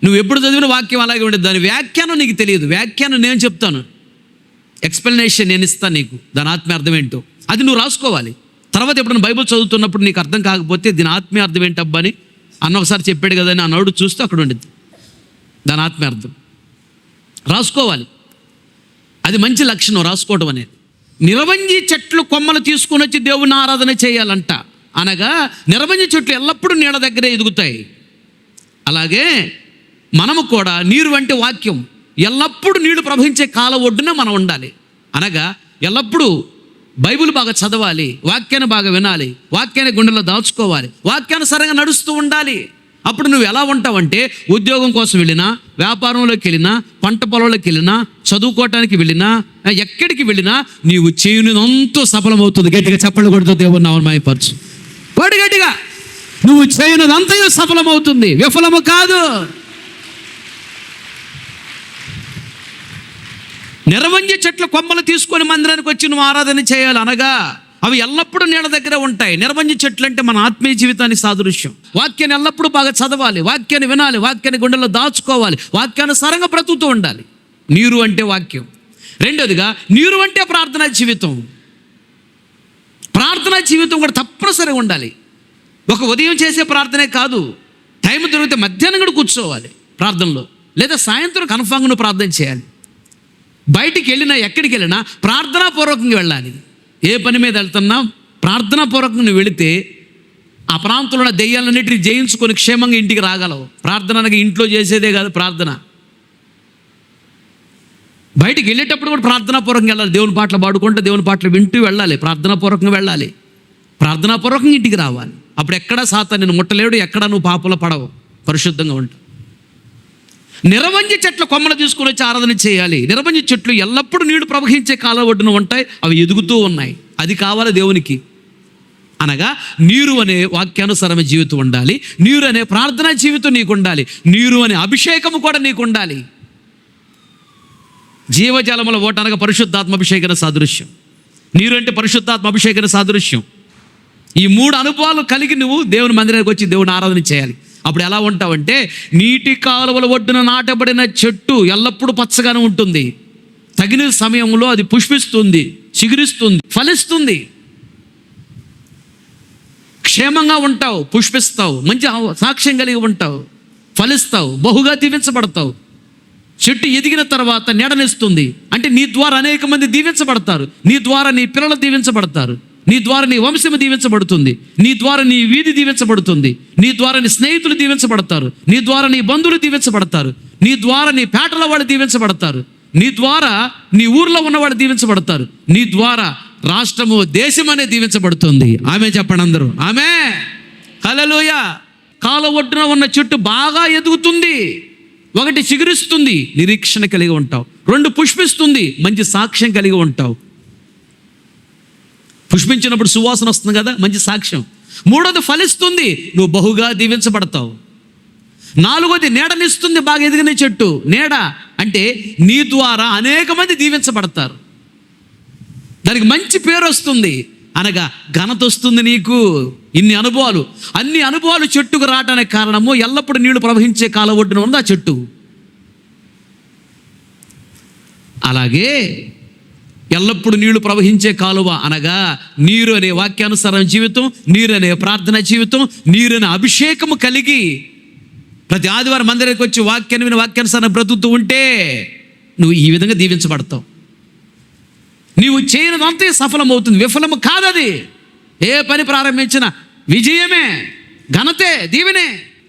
నువ్వు ఎప్పుడు చదివిన వాక్యం అలాగే ఉండేది. దాని వ్యాఖ్యానం నీకు తెలియదు. వ్యాఖ్యానం నేను చెప్తాను, ఎక్స్ప్లెనేషన్ నేను ఇస్తాను నీకు, దాని ఆత్మీయ అర్థం ఏంటో అది నువ్వు రాసుకోవాలి. తర్వాత ఎప్పుడైనా బైబిల్ చదువుతున్నప్పుడు నీకు అర్థం కాకపోతే దీని ఆత్మీయ అర్థం ఏంటబ్బా అని అన్న ఒకసారి చెప్పాడు కదా అని ఆ నోడు చూస్తూ అక్కడ ఉండిద్ది దాని ఆత్మీయ అర్థం. రాసుకోవాలి. అది మంచి లక్షణం, రాసుకోవడం అనేది. నిరవంజి చెట్లు కొమ్మలు తీసుకుని వచ్చి దేవుని ఆరాధన చేయాలంట. అనగా నిరవంజి చెట్లు ఎల్లప్పుడూ నీళ్ళ దగ్గరే ఎదుగుతాయి. అలాగే మనము కూడా నీరు వంటి వాక్యం ఎల్లప్పుడూ నీళ్లు ప్రవహించే కాల ఒడ్డున మనం ఉండాలి. అనగా ఎల్లప్పుడూ బైబిల్ బాగా చదవాలి, వాక్యాన్ని బాగా వినాలి, వాక్యాన్ని గుండెల్లో దాచుకోవాలి, వాక్యానుసారంగా నడుస్తూ ఉండాలి. అప్పుడు నువ్వు ఎలా ఉంటావంటే ఉద్యోగం కోసం వెళ్ళినా, వ్యాపారంలోకి వెళ్ళినా, పంట పొలంలోకి వెళ్ళినా, చదువుకోవటానికి వెళ్ళినా, ఎక్కడికి వెళ్ళినా నీవు చేయనిదంతా సఫలమవుతుంది. గట్టిగా చప్పట్లు కొడుతూ దేవుని నామమున మహిమపరచు. గట్టిగా నువ్వు చేయనిదంతా సఫలమవుతుంది, విఫలము కాదు. నిరవంజి చెట్ల కొమ్మలు తీసుకొని మందిరానికి వచ్చి నువ్వు ఆరాధన చేయాలి. అనగా అవి ఎల్లప్పుడూ నీళ్ళ దగ్గర ఉంటాయి. నిరవంజి చెట్లు అంటే మన ఆత్మీయ జీవితానికి సాదృశ్యం. వాక్యాన్ని ఎల్లప్పుడూ బాగా చదవాలి, వాక్యాన్ని వినాలి, వాక్యాన్ని గుండెల్లో దాచుకోవాలి, వాక్యానుసారంగా బ్రతుకుతూ ఉండాలి. నీరు అంటే వాక్యం. రెండోదిగా నీరు అంటే ప్రార్థనా జీవితం. ప్రార్థనా జీవితం కూడా తప్పనిసరిగా ఉండాలి. ఒక ఉదయం చేసే ప్రార్థనే కాదు, టైం దొరికితే మధ్యాహ్నం కూడా కూర్చోవాలి ప్రార్థనలో, లేదా సాయంత్రం కన్ఫామ్గా నువ్వు ప్రార్థన చేయాలి. బయటికి వెళ్ళినా ఎక్కడికి వెళ్ళినా ప్రార్థనాపూర్వకంగా వెళ్ళాలి. ఏ పని మీద వెళ్తున్నా ప్రార్థనాపూర్వకంగా నువ్వు వెళితే ఆ ప్రాంతంలో ఉన్న దెయ్యాలన్నిటిని జయించుకొని క్షేమంగా ఇంటికి రాగలవు. ప్రార్థన అనగా ఇంట్లో చేసేదే కాదు ప్రార్థన. బయటికి వెళ్ళేటప్పుడు కూడా ప్రార్థనాపూర్వకంగా వెళ్ళాలి. దేవుని పాటలు పాడుకుంటే దేవుని పాటలు వింటూ వెళ్ళాలి, ప్రార్థనాపూర్వకంగా వెళ్ళాలి, ప్రార్థనాపూర్వకంగా ఇంటికి రావాలి. అప్పుడు ఎక్కడా సాతాను నిన్ను ముట్టలేడు, ఎక్కడా నువ్వు పాపలో పడవు, పరిశుద్ధంగా ఉంటావు. నిరవంజి చెట్ల కొమ్మలు తీసుకుని వచ్చి ఆరాధన చేయాలి. నిరవంజి చెట్లు ఎల్లప్పుడూ నీళ్లు ప్రవహించే కాలం ఒడ్డున ఉంటాయి, అవి ఎదుగుతూ ఉన్నాయి. అది కావాలి దేవునికి. అనగా నీరు అనే వాక్యానుసారమైన జీవితం ఉండాలి, నీరు అనే ప్రార్థనా జీవితం నీకు ఉండాలి, నీరు అనే అభిషేకము కూడా నీకు ఉండాలి. జీవజలముల ఓట అనగా పరిశుద్ధాత్మ అభిషేకన సాదృశ్యం. నీరు అంటే పరిశుద్ధాత్మ అభిషేకన సాదృశ్యం. ఈ 3 అనుభవాలు కలిగి నువ్వు దేవుని మందిరానికి వచ్చి దేవుని ఆరాధన చేయాలి. అప్పుడు ఎలా ఉంటావంటే నీటి కాలువల ఒడ్డున నాటబడిన చెట్టు ఎల్లప్పుడూ పచ్చగానే ఉంటుంది. తగిన సమయంలో అది పుష్పిస్తుంది, చిగురిస్తుంది, ఫలిస్తుంది. క్షేమంగా ఉంటావు, పుష్పిస్తావు, మంచి సాక్ష్యం కలిగి ఉంటావు, ఫలిస్తావు, బహుగా దీవించబడతావు. చెట్టు ఎదిగిన తర్వాత నీడనిస్తుంది అంటే నీ ద్వారా అనేక మంది దీవించబడతారు, నీ ద్వారా నీ పిల్లలు దీవించబడతారు, నీ ద్వారా నీ వంశము దీవించబడుతుంది, నీ ద్వారా నీ వీధి దీవించబడుతుంది, నీ ద్వారా నీ స్నేహితులు దీవించబడతారు, నీ ద్వారా నీ బంధువులు దీవించబడతారు, నీ ద్వారా నీ పేటల వాళ్ళు దీవించబడతారు, నీ ద్వారా నీ ఊర్లో ఉన్నవాళ్ళు దీవించబడతారు, నీ ద్వారా రాష్ట్రము దేశం అనే దీవించబడుతుంది. ఆమె చెప్పండి అందరూ ఆమె. హల్లెలూయా. కాలువ ఒడ్డున ఉన్న చెట్టు బాగా ఎదుగుతుంది. 1 చిగురిస్తుంది, నిరీక్షణ కలిగి ఉంటావు. 2 పుష్పిస్తుంది, మంచి సాక్ష్యం కలిగి ఉంటావు. పుష్పించినప్పుడు సువాసన వస్తుంది కదా, మంచి సాక్ష్యం. 3వది ఫలిస్తుంది, నువ్వు బహుగా దీవించబడతావు. 4వది నీడనిస్తుంది, బాగా ఎదిగిన చెట్టు. నీడ అంటే నీ ద్వారా అనేక మంది దీవించబడతారు, దానికి మంచి పేరు వస్తుంది, అనగా ఘనత వస్తుంది నీకు. ఇన్ని అనుభవాలు, అన్ని అనుభవాలు చెట్టుకు రావడానికి కారణము ఎల్లప్పుడూ నీళ్లు ప్రవహించే కాలం ఒడ్డున ఉంది ఆ చెట్టు. అలాగే ఎల్లప్పుడూ నీళ్లు ప్రవహించే కాలువ అనగా నీరు అనే వాక్యానుసారం జీవితం, నీరు అనే ప్రార్థన జీవితం, నీరు అనే అభిషేకము కలిగి ప్రతి ఆదివారం మందిరానికి వచ్చి వాక్యాన్ని విని వాక్యానుసారం బ్రతుకుతూ ఉంటే నువ్వు ఈ విధంగా దీవించబడతావు. నీవు చేయనిదంతే సఫలమవుతుంది, విఫలము కాదది. ఏ పని ప్రారంభించినా విజయమే, ఘనతే, దీవెనే.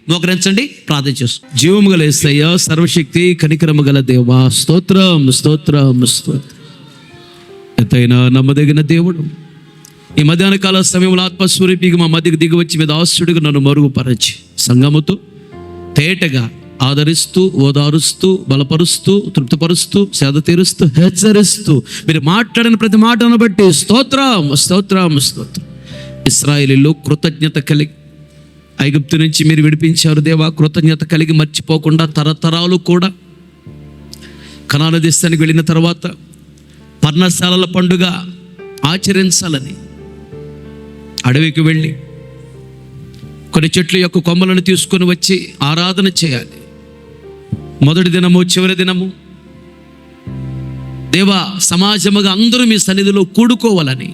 మోకరించండి, ప్రార్థన చేస్తూ. జీవము గల యేసయ్యా, సర్వశక్తి కనికరము గల దేవా, స్తోత్రం స్తోత్రం స్తోత్రం. ఎంతైనా నమ్మదగిన దేవుడు, ఈ మధ్యాహ్న కాల సమయంలో ఆత్మస్వరూపిగా మా మధ్యకి దిగివచ్చి మీద ఆస్తుడిగా నన్ను మరుగుపరచి సంఘముతో తేటగా ఆదరిస్తూ, ఓదారుస్తూ, బలపరుస్తూ, తృప్తిపరుస్తూ, సేద తీరుస్తూ, హెచ్చరిస్తూ మీరు మాట్లాడిన ప్రతి మాటను బట్టి స్తోత్రం స్తోత్రం స్తోత్రం. ఇశ్రాయేలీయులు కృతజ్ఞత కలిగి ఐగుప్తు నుంచి మీరు విడిపించారు దేవా. కృతజ్ఞత కలిగి మర్చిపోకుండా తరతరాలు కూడా కనాను దేశానికి వెళ్ళిన తర్వాత పర్ణశాలల పండుగ ఆచరించాలని అడవికి వెళ్ళి కొన్ని చెట్ల యొక్క కొమ్మలను తీసుకొని వచ్చి ఆరాధన చేయాలి. మొదటి దినము, చివరి దినము దేవా సమాజముగా అందరూ మీ సన్నిధిలో కూడుకోవాలని.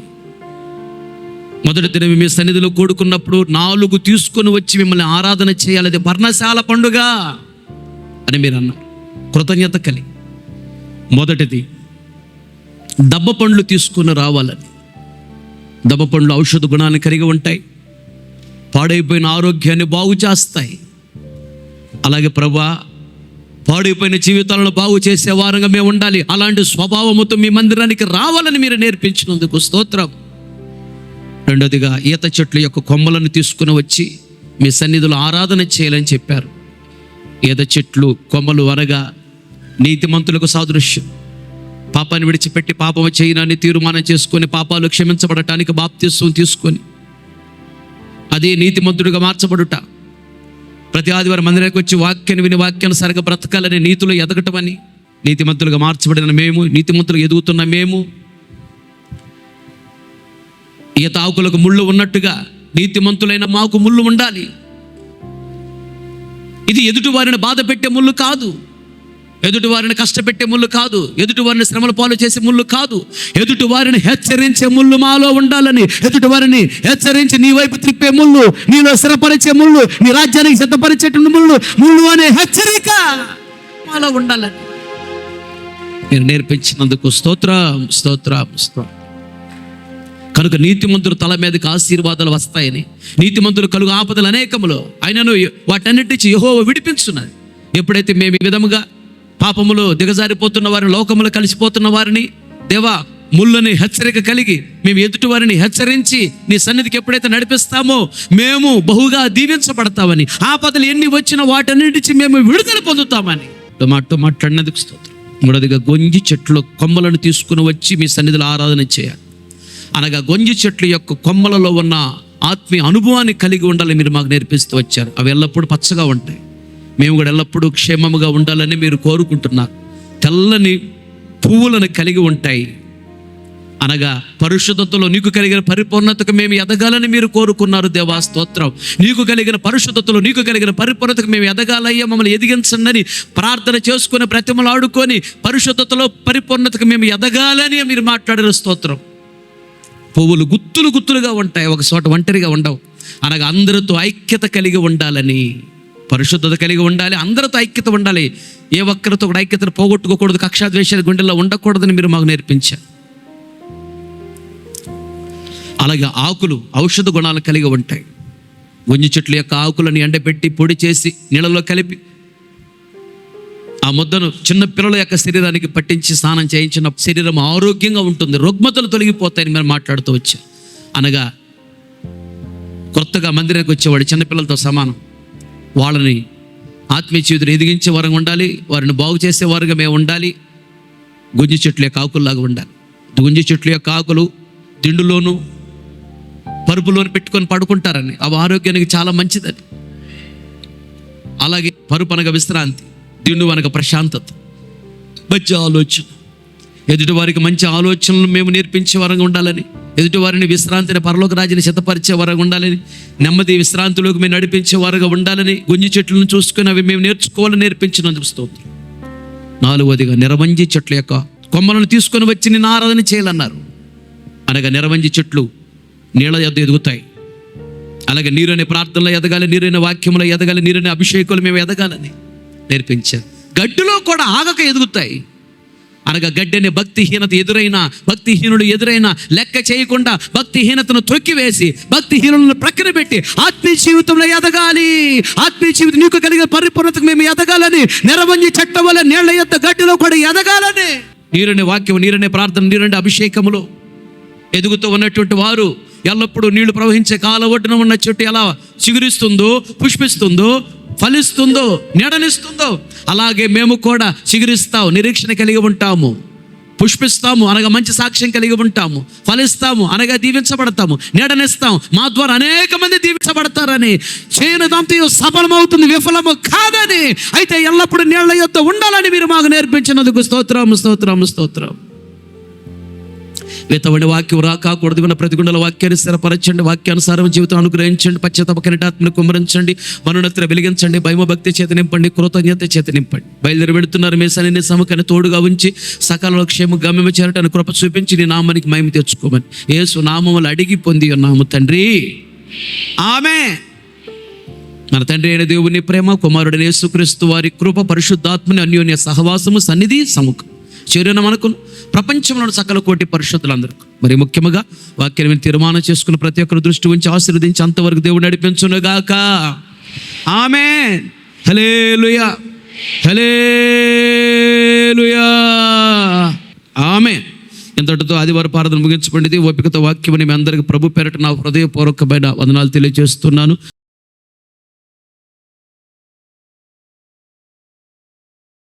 మొదటి దినం మీ సన్నిధిలో కూడుకున్నప్పుడు 4 తీసుకొని వచ్చి మిమ్మల్ని ఆరాధన చేయాలి, అది పర్ణశాల పండుగ అని మీరు అన్నారు. కృతజ్ఞత కలిగి మొదటిది దబ్బ పండ్లు తీసుకుని రావాలని. దబ్బ పండ్లు ఔషధ గుణాన్ని కలిగి ఉంటాయి, పాడైపోయిన ఆరోగ్యాన్ని బాగు చేస్తాయి. అలాగే ప్రభువా, పాడైపోయిన జీవితాలను బాగు చేసే వారంగా మేము ఉండాలి. అలాంటి స్వభావముతో మీ మందిరానికి రావాలని మీరు నేర్పించినందుకు స్తోత్రం. రెండోదిగా ఈత చెట్ల యొక్క కొమ్మలను తీసుకుని వచ్చి మీ సన్నిధిలో ఆరాధన చేయాలని చెప్పారు. ఈత చెట్లు కొమ్మలు అనగా నీతిమంతులకు సాదృశ్యం. పాపాన్ని విడిచిపెట్టి పాపము చేయనని తీర్మానం చేసుకొని పాపాలు క్షమించబడటానికి బాప్తిస్వం తీసుకొని అదే నీతిమంతుడిగా మార్చబడుట. ప్రతి ఆదివారం మందిరానికి వచ్చి వాక్యాన్ని విని వాక్యానుసారంగా బ్రతకాలని, నీతిలో ఎదగటమని, నీతిమంతులుగా మార్చబడిన మేము, నీతిమంతులుగా ఎదుగుతున్న మేము ఈత ఆకులకు ముళ్ళు ఉన్నట్టుగా నీతిమంతులైన మాకు ముళ్ళు ఉండాలి. ఇది ఎదుటి వారిని బాధ పెట్టే ముళ్ళు కాదు, ఎదుటి వారిని కష్టపెట్టే ముళ్ళు కాదు, ఎదుటి వారిని శ్రమల పాలు చేసే ముళ్ళు కాదు, ఎదుటి వారిని హెచ్చరించే ముళ్ళు మాలో ఉండాలని, ఎదుటి వారిని హెచ్చరించి నీ వైపు త్రిప్పే ముళ్ళు, నీలో స్థిరపరిచే ముళ్ళు, నీ రాజ్యానికి సిద్ధపరిచేటువంటి ముళ్ళు అనే హెచ్చరిక మాలో ఉండాలని మీరు నేర్పించినందుకు స్తోత్రం స్తోత్రం స్తోత్రం. కనుక నీతిమంతుల తల మీదకి ఆశీర్వాదాలు వస్తాయని, నీతిమంతులు కలుగు ఆపదలు అనేకములో అయినను వాటన్నిటి యెహోవా విడిపించున్నది. ఎప్పుడైతే మేము ఈ విధముగా పాపములో దిగజారిపోతున్న వారిని, లోకములో కలిసిపోతున్న వారిని, దేవా ముళ్ళని హెచ్చరిక కలిగి మేము ఎదుటి వారిని హెచ్చరించి నీ సన్నిధికి ఎప్పుడైతే నడిపిస్తామో మేము బహుగా దీవించబడతామని, ఆపదలు ఎన్ని వచ్చినా వాటన్నిటి మేము విడుదల పొందుతామని మాట్లాడినందుకు స్తోత్రం. మూడోదిగా గొంజి చెట్లు కొమ్మలను తీసుకుని వచ్చి మీ సన్నిధిలో ఆరాధన చేయాలి. అనగా గొంజి చెట్ల యొక్క కొమ్మలలో ఉన్న ఆత్మీయ అనుభవాన్ని కలిగి ఉండాలని మీరు మాకు నేర్పిస్తూ వచ్చారు. అవి ఎల్లప్పుడూ పచ్చగా ఉంటాయి. మేము కూడా ఎల్లప్పుడూ క్షేమముగా ఉండాలని మీరు కోరుకుంటున్నారు. తెల్లని పువ్వులను కలిగి ఉంటాయి. అనగా పరిశుద్ధతలో నీకు కలిగిన పరిపూర్ణతకు మేము ఎదగాలని మీరు కోరుకున్నారు. దేవా స్తోత్రం. నీకు కలిగిన పరిశుద్ధతలో, నీకు కలిగిన పరిపూర్ణతకు మేము ఎదగాలయ్యా, మమ్మల్ని ఎదిగించండి ప్రార్థన చేసుకుని బ్రతిమలు ఆడుకొని పరిశుద్ధతలో పరిపూర్ణతకు మేము ఎదగాలని మీరు మాట్లాడిన స్తోత్రం. పువ్వులు గుత్తులు గుత్తులుగా ఉంటాయి, ఒక చోట ఒంటరిగా ఉండవు. అనగా అందరితో ఐక్యత కలిగి ఉండాలని, పరిశుద్ధత కలిగి ఉండాలి, అందరితో ఐక్యత ఉండాలి. ఏ ఒక్కరితో కూడా ఐక్యతను పోగొట్టుకోకూడదు, కక్షాద్వేషాల గుండెల్లో ఉండకూడదని మీరు మాకు నేర్పించారు. అలాగే ఆకులు ఔషధ గుణాలు కలిగి ఉంటాయి. గొంజి చెట్ల యొక్క ఆకులను ఎండబెట్టి పొడి చేసి నీళ్ళలో కలిపి ఆ ముద్దను చిన్న పిల్లల యొక్క శరీరానికి పట్టించి స్నానం చేయించిన శరీరం ఆరోగ్యంగా ఉంటుంది, రుగ్మతలు తొలగిపోతాయని మేము మాట్లాడుతూ వచ్చాం. అనగా కొత్తగా మందిరానికి వచ్చేవాడు చిన్నపిల్లలతో సమానం. వాళ్ళని ఆత్మీయ జీవితం ఎదిగించే వారంగా ఉండాలి, వారిని బాగు చేసేవారుగా మేము ఉండాలి. గుంజి చెట్ల యొక్క ఆకుల్లాగా ఉండాలి. గుంజి చెట్ల యొక్క ఆకులు దిండులోను పరుపులోను పెట్టుకొని పడుకుంటారని, అవి ఆరోగ్యానికి చాలా మంచిదని. అలాగే పరుపు అనగా విశ్రాంతి, దిండు అనగా ప్రశాంతత, మంచి ఆలోచన. ఎదుటి వారికి మంచి ఆలోచనలు మేము నేర్పించే వరంగా ఉండాలని, ఎదుటి వారిని విశ్రాంతిని పరలోక రాజ్యాన్ని సిద్ధపరిచే వరంగా ఉండాలని, నెమ్మది విశ్రాంతిలోకి మేము నడిపించే వారుగా ఉండాలని, గుంజి చెట్లను చూసుకుని అవి మేము నేర్చుకోవాలని నేర్పించినందుకు స్తోత్రం. నాలుగవదిగా నిరవంజి చెట్ల యొక్క కొమ్మలను తీసుకొని వచ్చి నిన్ను ఆరాధన చేయాలన్నారు. అనగా నిరవంజి చెట్లు నీళ్ళ యొద్ద ఎదుగుతాయి. అలాగే నీరనే ప్రార్థనలో ఎదగాలి, నీరైన వాక్యంలో ఎదగాలి, నీరైన అభిషేకాలు మేము ఎదగాలని నేర్పించారు. గడ్డిలో కూడా ఆగక ఎదుగుతాయి. అనగా గడ్డి అనే భక్తిహీనత ఎదురైనా, భక్తిహీనుడు ఎదురైనా లెక్క చేయకుండా భక్తిహీనతను త్రొక్కివేసి భక్తిహీనులను ప్రక్కన పెట్టి ఆత్మీయ జీవితంలో ఎదగాలి, ఆత్మీయ జీవితం నీకు కలిగే పరిపూర్ణతకు మేము ఎదగాలని, నిరవంజి చెట్ల వల్ల నీళ్ల యొక్క గడ్డిలో కూడా ఎదగాలని, నీరనే వాక్యం, నీరనే ప్రార్థన, నీరనే అభిషేకములో ఎదుగుతూ ఉన్నటువంటి వారు ఎల్లప్పుడూ నీళ్లు ప్రవహించే కాల ఒడ్డున ఉన్న చెట్టు ఎలా చిగురిస్తుందో, పుష్పిస్తుందో, ఫలిస్తుందో, నీడనిస్తుందో, అలాగే మేము కూడా చిగురిస్తాము, నిరీక్షణ కలిగి ఉంటాము, పుష్పిస్తాము అనగా మంచి సాక్ష్యం కలిగి ఉంటాము, ఫలిస్తాము అనగా దీవించబడతాము, నీడనిస్తాం, మా ద్వారా అనేక మంది దీవించబడతారని, చేయనిదంతయు సఫలమవుతుంది, విఫలము కాదని. అయితే ఎల్లప్పుడూ నీళ్ల యొద్ద ఉండాలని మీరు మాకు నేర్పించినందుకు స్తోత్రం స్తోత్రం స్తోత్రం. వెతవడి వాక్యం రాకూడదు విన్న ప్రతి గుండెల వాక్యాన్ని స్థిరపరచండి, వాక్యానుసారం జీవితం అనుగ్రహించండి, పశ్చాత్తాప కనిటాత్మను కుమ్మరించండి, మనునెత్తర వెలిగించండి, భయభక్తి చేత నింపండి, కృతజ్ఞత చేత నింపండి. బయలుదేరి వెళుతున్నారు మీ సన్నిధిని సముఖాన్ని తోడుగా ఉంచి సకాలంలో క్షేమ గమ్యము చేరటానికి కృప చూపించి నీ నామానికి మహిమ తెచ్చుకోమని యేసు నామములు అడిగి పొంది ఉన్నాము తండ్రి, ఆమేన్. మన తండ్రి అయిన దేవుని ప్రేమ, కుమారుడైన యేసుక్రీస్తు వారి కృప, పరిశుద్ధాత్మని అన్యోన్య సహవాసము, సన్నిధి, సముఖం చేరిన మనకు ప్రపంచంలోని సకల కోటి పరిశుద్ధులందరికీ, మరి ముఖ్యంగా వాక్యాన్ని మీరు తీర్మానం చేసుకున్న ప్రతి ఒక్కరు దృష్టి ఉంచి ఆశీర్వదించి అంతవరకు దేవుడు నడిపించునుగాక. ఆమేన్. హల్లెలూయా హల్లెలూయా ఆమేన్. ఇంతటితో ఆదివారం ఆరాధన ముగించబడింది. ఓపికతో వాక్యమని మీ అందరికీ ప్రభు పేరట నా హృదయపూర్వకమైన వందనాలు తెలియజేస్తున్నాను.